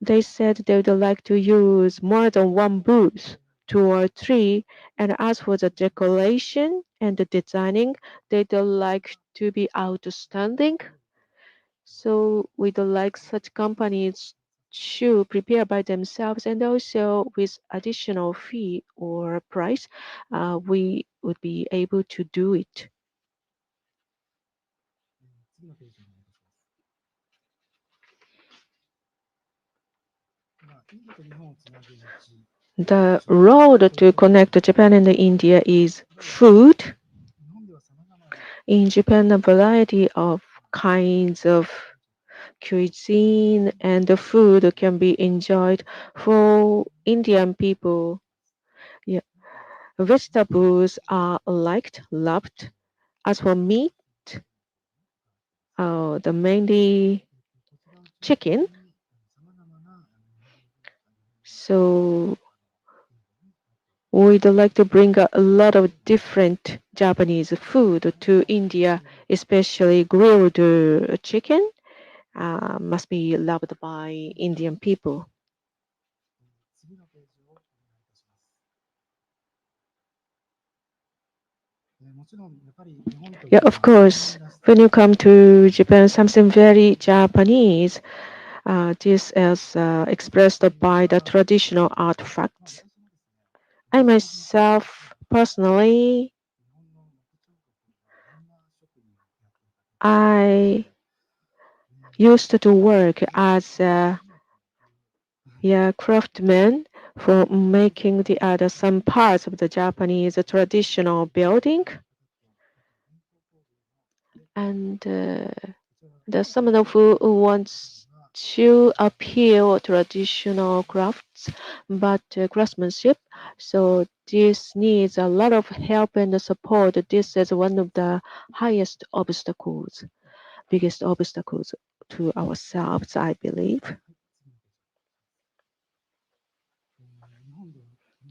they said they would like to use more than 1 booth, 2 or 3. And as for the decoration and the designing, they'd like to be outstanding. So we'd like such companies to prepare by themselves, and also with additional fee or price, we would be able to do it. 次のページをお願いいたします。インドと日本をつなぐ道。 The road to connect Japan and India is food. 日本では様々な In Japan, a variety of kinds of cuisine and the food can be enjoyed for Indian people. Yeah. Vegetables are liked, loved. As for meat, the mainly こちらを中 chicken. 心に様々な日本文化 So we'd like to bring a lot of different Japanese food to India, especially grilled chicken. Must be loved by Indian people. 次のページをお願いいたします。もちろんやっぱり日本とい Yeah, えば of course. When you come to Japan, something very Japanese. This is expressed by the traditional artifacts. I myself, personally, I used to work as a craftsman for making the other some parts of the Japanese traditional building. And there's someone who wants to appeal traditional crafts, but craftsmanship. So this needs a lot of help and support. This is one of the highest obstacles, biggest obstacles to ourselves, I believe. 日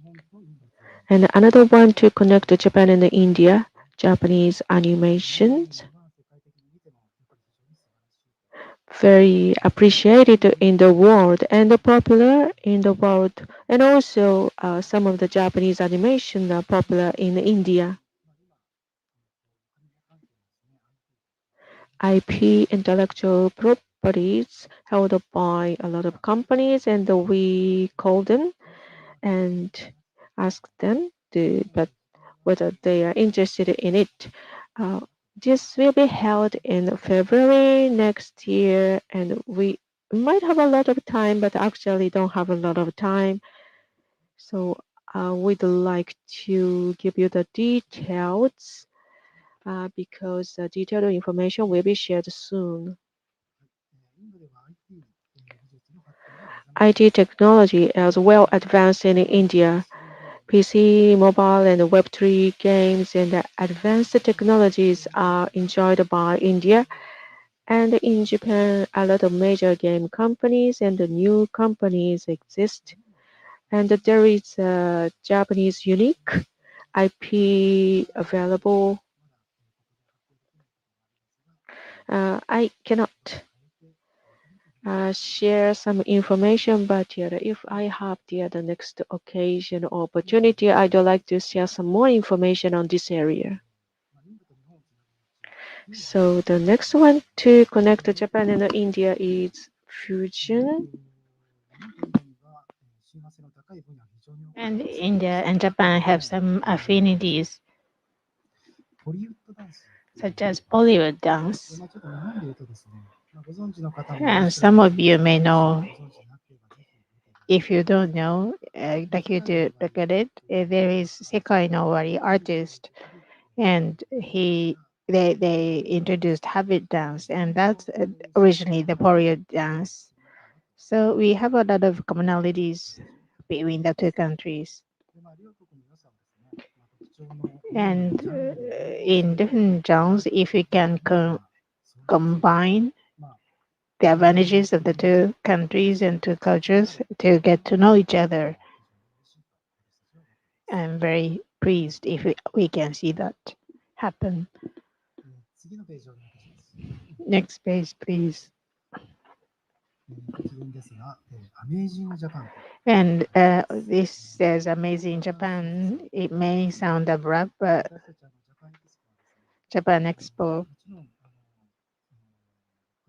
本とインドというのは And another one to connect Japan and India, Japanese animations. 世界的に見てもやっぱり非常に素晴らしい。 Very appreciated in the world and popular in the world. And also, some of the Japanese animation are popular in India. IP, intellectual properties, held by a lot of companies, and we call them and ask them but whether they are interested in it. This will be held in February next year, and we might have a lot of time, but actually don't have a lot of time. So we'd like to give you the details because detailed information will be shared soon. インドでは IT 技術の発展が目覚ましい IT technology is well advanced in India. PC, mobile, and Web3 games and advanced technologies are enjoyed by India. And in Japan, a lot of major game companies and new companies exist. And there is a Japanese unique IP available. I cannot share some information, but if I have the next occasion or opportunity, I'd like to share some more information on this area. So the next one to connect Japan and India is fusion. And India and Japan have some affinities, such as Bollywood dance. まあ、ちょっと日本で言うとですね、まあ、ご存知の方もいら And っしゃる some と思 of うん you です may けど、 know, ご存知なければぜひ見ていただき if you don't know, I'd like you to look at it. There is Sekai no Wari artist, and they introduced habit dance, and that's originally the Bollywood dance. So we have a lot of commonalities between the two countries. でまあ、両国の良さをですね、まあ、特徴の And ジャンルで in different genres, if we can まあ、そういう combine まあ、 the advantages of the two countries and two cultures to get to know each other, 非常に嬉しいと私たちは思っています。 I'm very pleased if we can see that happen. 次のページをお願いいたします。 Next page, please. 記念ですが、アメージングジャパン。 And this says Amazing Japan. It may sound abrupt, but 私たちジャパンエキスポはですね、 Japan Expo もちろん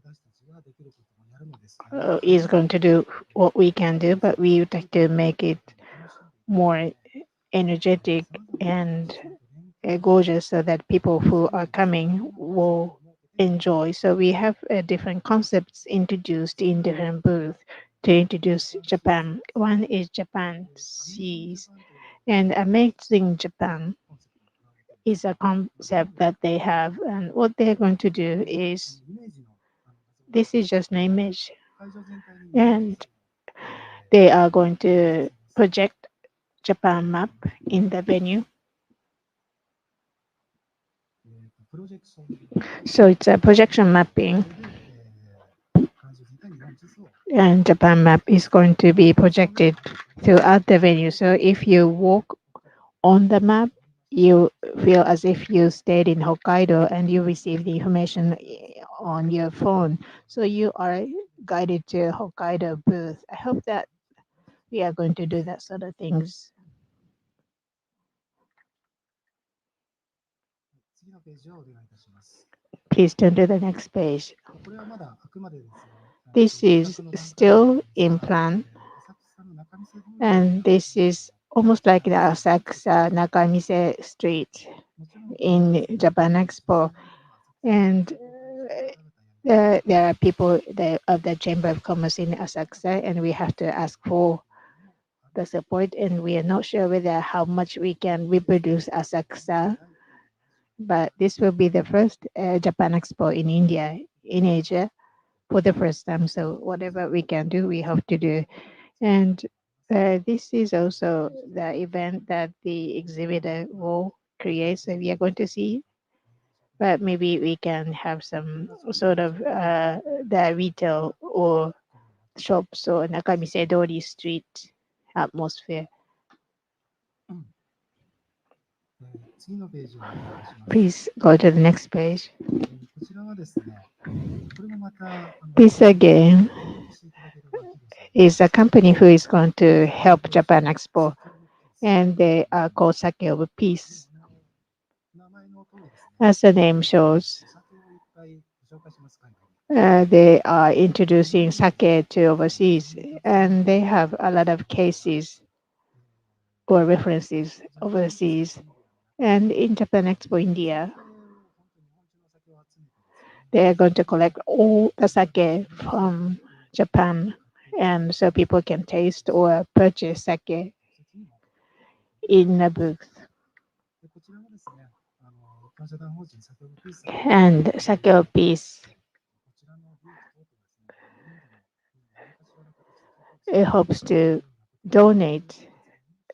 私たちができることもやるのですが、 is going to do what we can do, but we would like to make it 楽しんで more energetic and gorgeous so that people who are coming will enjoy. So we have different concepts introduced in different booths to introduce Japan. One is Japan sees, and Amazing Japan is a concept that they have, and what they're going to do is, イメージの this is just an image, 会場全体に and they are going to project Japan map in the venue. プロジェクション So it's a projection mapping, で、会場全体に日本地図を and Japan map is going to be projected throughout the venue. So if you walk on the map, you feel as if you stayed in Hokkaido and you receive the information on your phone. So you are guided to Hokkaido booth. I hope that we are going to do that sort of things. 次のページをお願いいたします。 Please turn to the next page. これはまだあくまでですね、 This is still in plan, 浅草の仲見世通り and this is almost like the Asakusa Nakamise Street もちろん in Japan Expo. And there are people of the Chamber of Commerce in Asakusa, and we have to ask for the support. And we are not sure whether how much we can reproduce Asakusa, but this will be the first Japan Expo in India, in Asia, for the first time. So whatever we can do, we hope to do. And this is also the event that the exhibitor will create. So we are going to see, but maybe we can have some sort of the retail or shops or Nakamise Dori street atmosphere. 次のページをお願いいたします。 Please go to the next page. こちらはですね、これもまた This again お越しいただけるわけです。 is a company who is going to help Japan Expo, and they are called Sake of Peace. 名前の通りですね、 As the name shows, お酒をいっぱいご紹介します会に。 they are introducing sake to overseas, and they have a lot of cases or references overseas. And in Japan Expo India, 本当に日本酒のお酒を集めてですね、 they are going to collect all the sake from Japan, and so people can taste or purchase sake 説にも in a booth. でこちらもですね、一般社団法人酒をピースさん And Sake of Peace こちらの利益等々ですね、インドの何かしらの形で it hopes to donate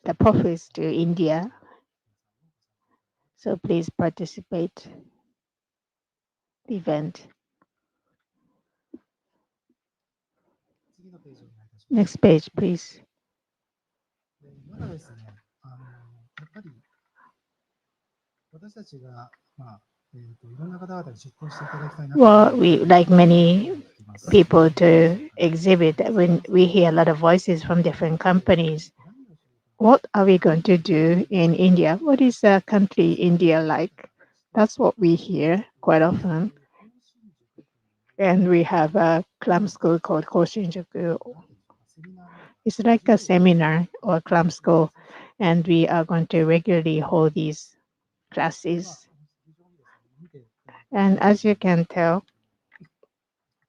the profits to India. So please participate the event. 次のページをお願いいたします。 Next page, please. まだですね、やっぱり私たちが、いろんな方々に出展していただきたいなと Well, we like many people to exhibit. When we hear a lot of voices from different companies, what are we going to do in India? What is the country India like? That's what we hear quite often. And we have a clam school called Koshinjuku. It's like a seminar or clam school, and we are going to regularly hold these classes. And as you can tell,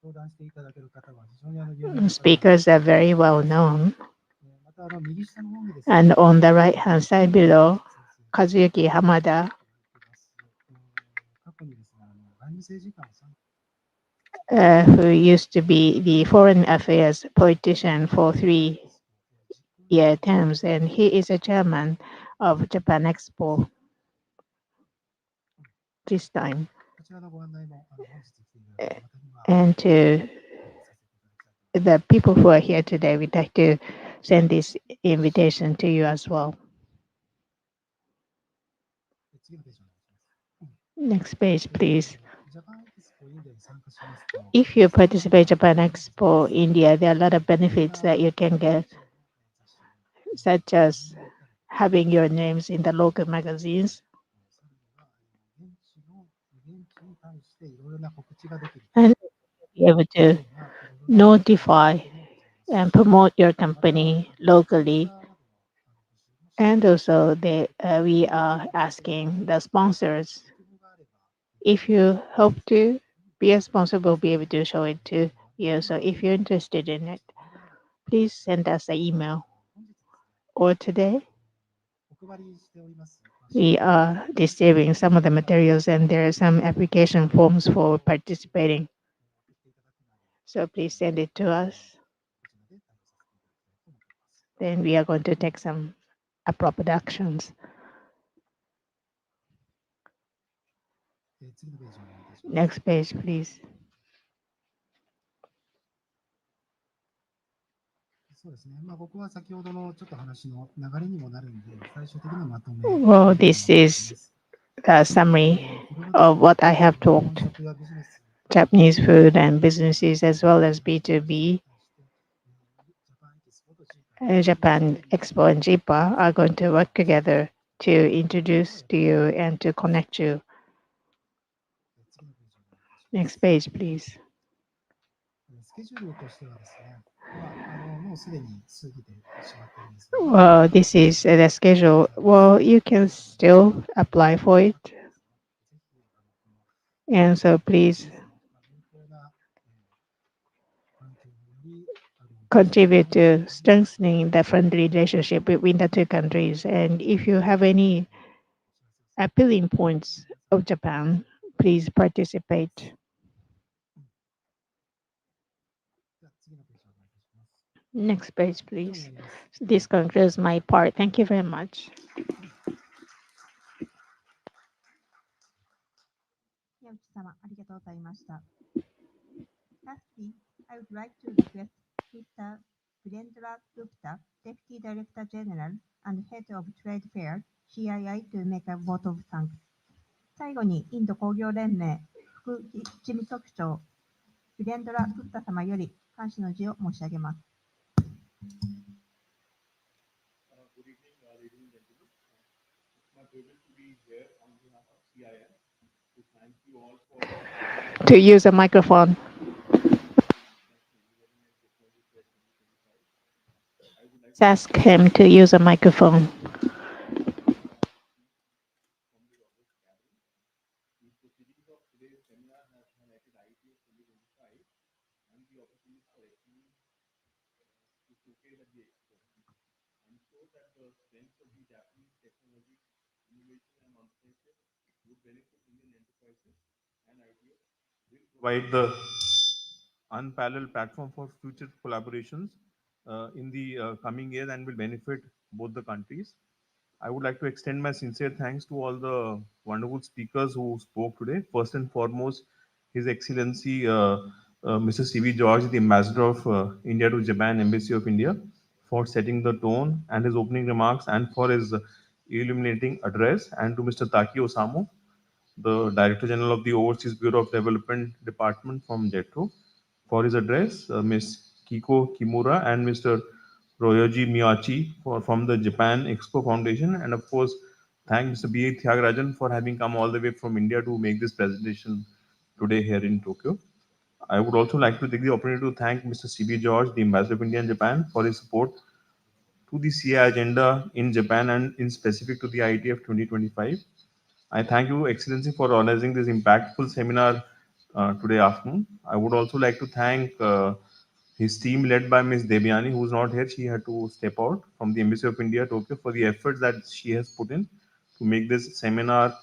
登壇していただける方は非常に有名な方 speakers are very well known. また右下の方にですね、 And on the right hand side below, Kazuyuki Hamada, 過去にですね、外務政治官を参 who used to be the foreign affairs politician for 3-year terms, and he is a chairman of Japan Expo this time. こちらのご案内も本日来ていただいた方には And to the people who are here today, we'd like to send this invitation to you as well. 次のページお願いします。 Next page, please. ジャパンエキスポインディアに参加しますと、 If you participate Japan Expo India, there are a lot of benefits that you can get, such as having your names in the local magazines 現地に対していろいろな告知ができる。 and be able to notify and promote your company locally. And also, we are asking the sponsors, if you hope to be a sponsor, we'll be able to show it to you. So if you're interested in it, please send us an email. Or today, お配りしております。 we are distributing some of the materials, and there are some application forms for participating. So please send it to us. Then we are going to take some appropriate actions. 次のページお願いいたします。 Next page, please. そうですね。ここは先ほどのちょっと話の流れにもなるんで、最終的なまとめ。 Well, this is a summary of what I have talked. 食やビジネス Japanese food and businesses, as well as B2B, ジャパンエキスポと Japan Expo and JIPA are going to work together to introduce to you and to connect you. 次のページお願いいたします。 Next page, please. スケジュールとしてはですね、もうすでに過ぎてしまっているんですが、 Well, this is the schedule. Well, you can still apply for it. And so please 有効な環境により contribute to strengthening the friendly relationship between the two countries. And if you have any appealing points of Japan, please participate. 次のページお願いいたします。 Next page, 以上に please. なります。 This concludes my part. Thank you very much. 宮内様、ありがとうございました。Lastly, I would like to request Mr. Virendra Gupta, Deputy Director General and Head of Trade Fair, CII, to make a vote of thanks. 最後に、インド工業連盟副事務局長、ビレンドラ・グプタ様より感謝の辞を申し上げます。Good evening, ladies and gentlemen. It's my privilege to be here on behalf of CIM to thank you all for To use a microphone. Ask him to use a microphone. the proceedings of today's seminar has highlighted IETF 2025 and the opportunities for SME to showcase at the expo and show that the strengths of the Japanese technology, innovation and entrepreneurship would benefit Indian enterprises and IETF will provide the unparalleled platform for future collaborations in the coming years and will benefit both the countries. I would like to extend my sincere thanks to all the wonderful speakers who spoke today. First and foremost, His Excellency Mr. C.V. George, the Ambassador of India to Japan, Embassy of India, for setting the tone and his opening remarks and for his illuminating address. And to Mr. Taki Osamu, the Director General of the Overseas Bureau of Development Department from JETRO, for his address, Ms. Kiko Kimura and Mr. Ryoji Miyachi from the Japan Expo Foundation, and of course, thank Mr. B. Thiagarajan for having come all the way from India to make this presentation today here in Tokyo. I would also like to take the opportunity to thank Mr. C.B. George, the Ambassador of India in Japan, for his support to the CI agenda in Japan and in specific to the IETF 2025. I thank you, Excellency, for organizing this impactful seminar today afternoon. I would also like to thank his team led by Ms. Devyani, who is not here. She had to step out from the Embassy of India, Tokyo, for the efforts that she has put in to make this seminar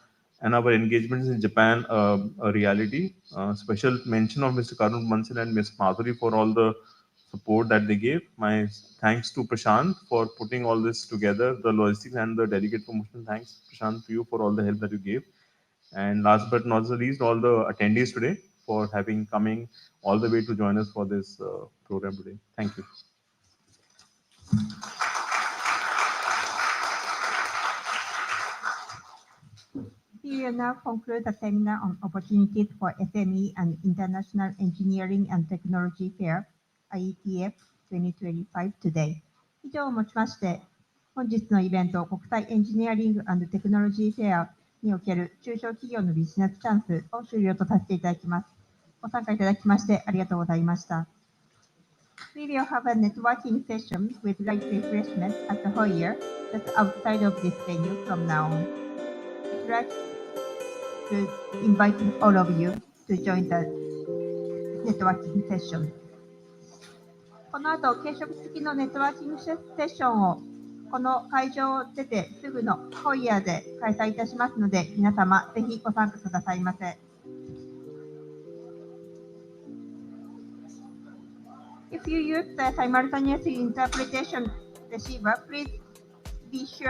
and our engagements in Japan a reality. Special mention of Mr. Karun Bansal and Ms. Madhuri for all the support that they gave. My thanks to Prashant for putting all this together, the logistics and the delegate promotion. Thanks, Prashant, to you for all the help that you gave. And last but not the least, all the attendees today for having coming all the way to join us for this program today. Thank you. We will now conclude the seminar on opportunities for SME and International Engineering and Technology Fair, IETF 2025 today. 以上をもちまして、本日のイベント、国際エンジニアリング&テクノロジーフェアにおける中小企業のビジネスチャンスを終了とさせていただきます。ご参加いただきましてありがとうございました。We will have a networking session with light refreshment at the foyer just outside of this venue from now on. I'd like to invite all of you to join the networking session. この後、軽食付きのネットワーキングセッションをこの会場を出てすぐのホイヤーで開催いたしますので、皆様ぜひご参加くださいませ。If you use the simultaneous interpretation receiver, please be sure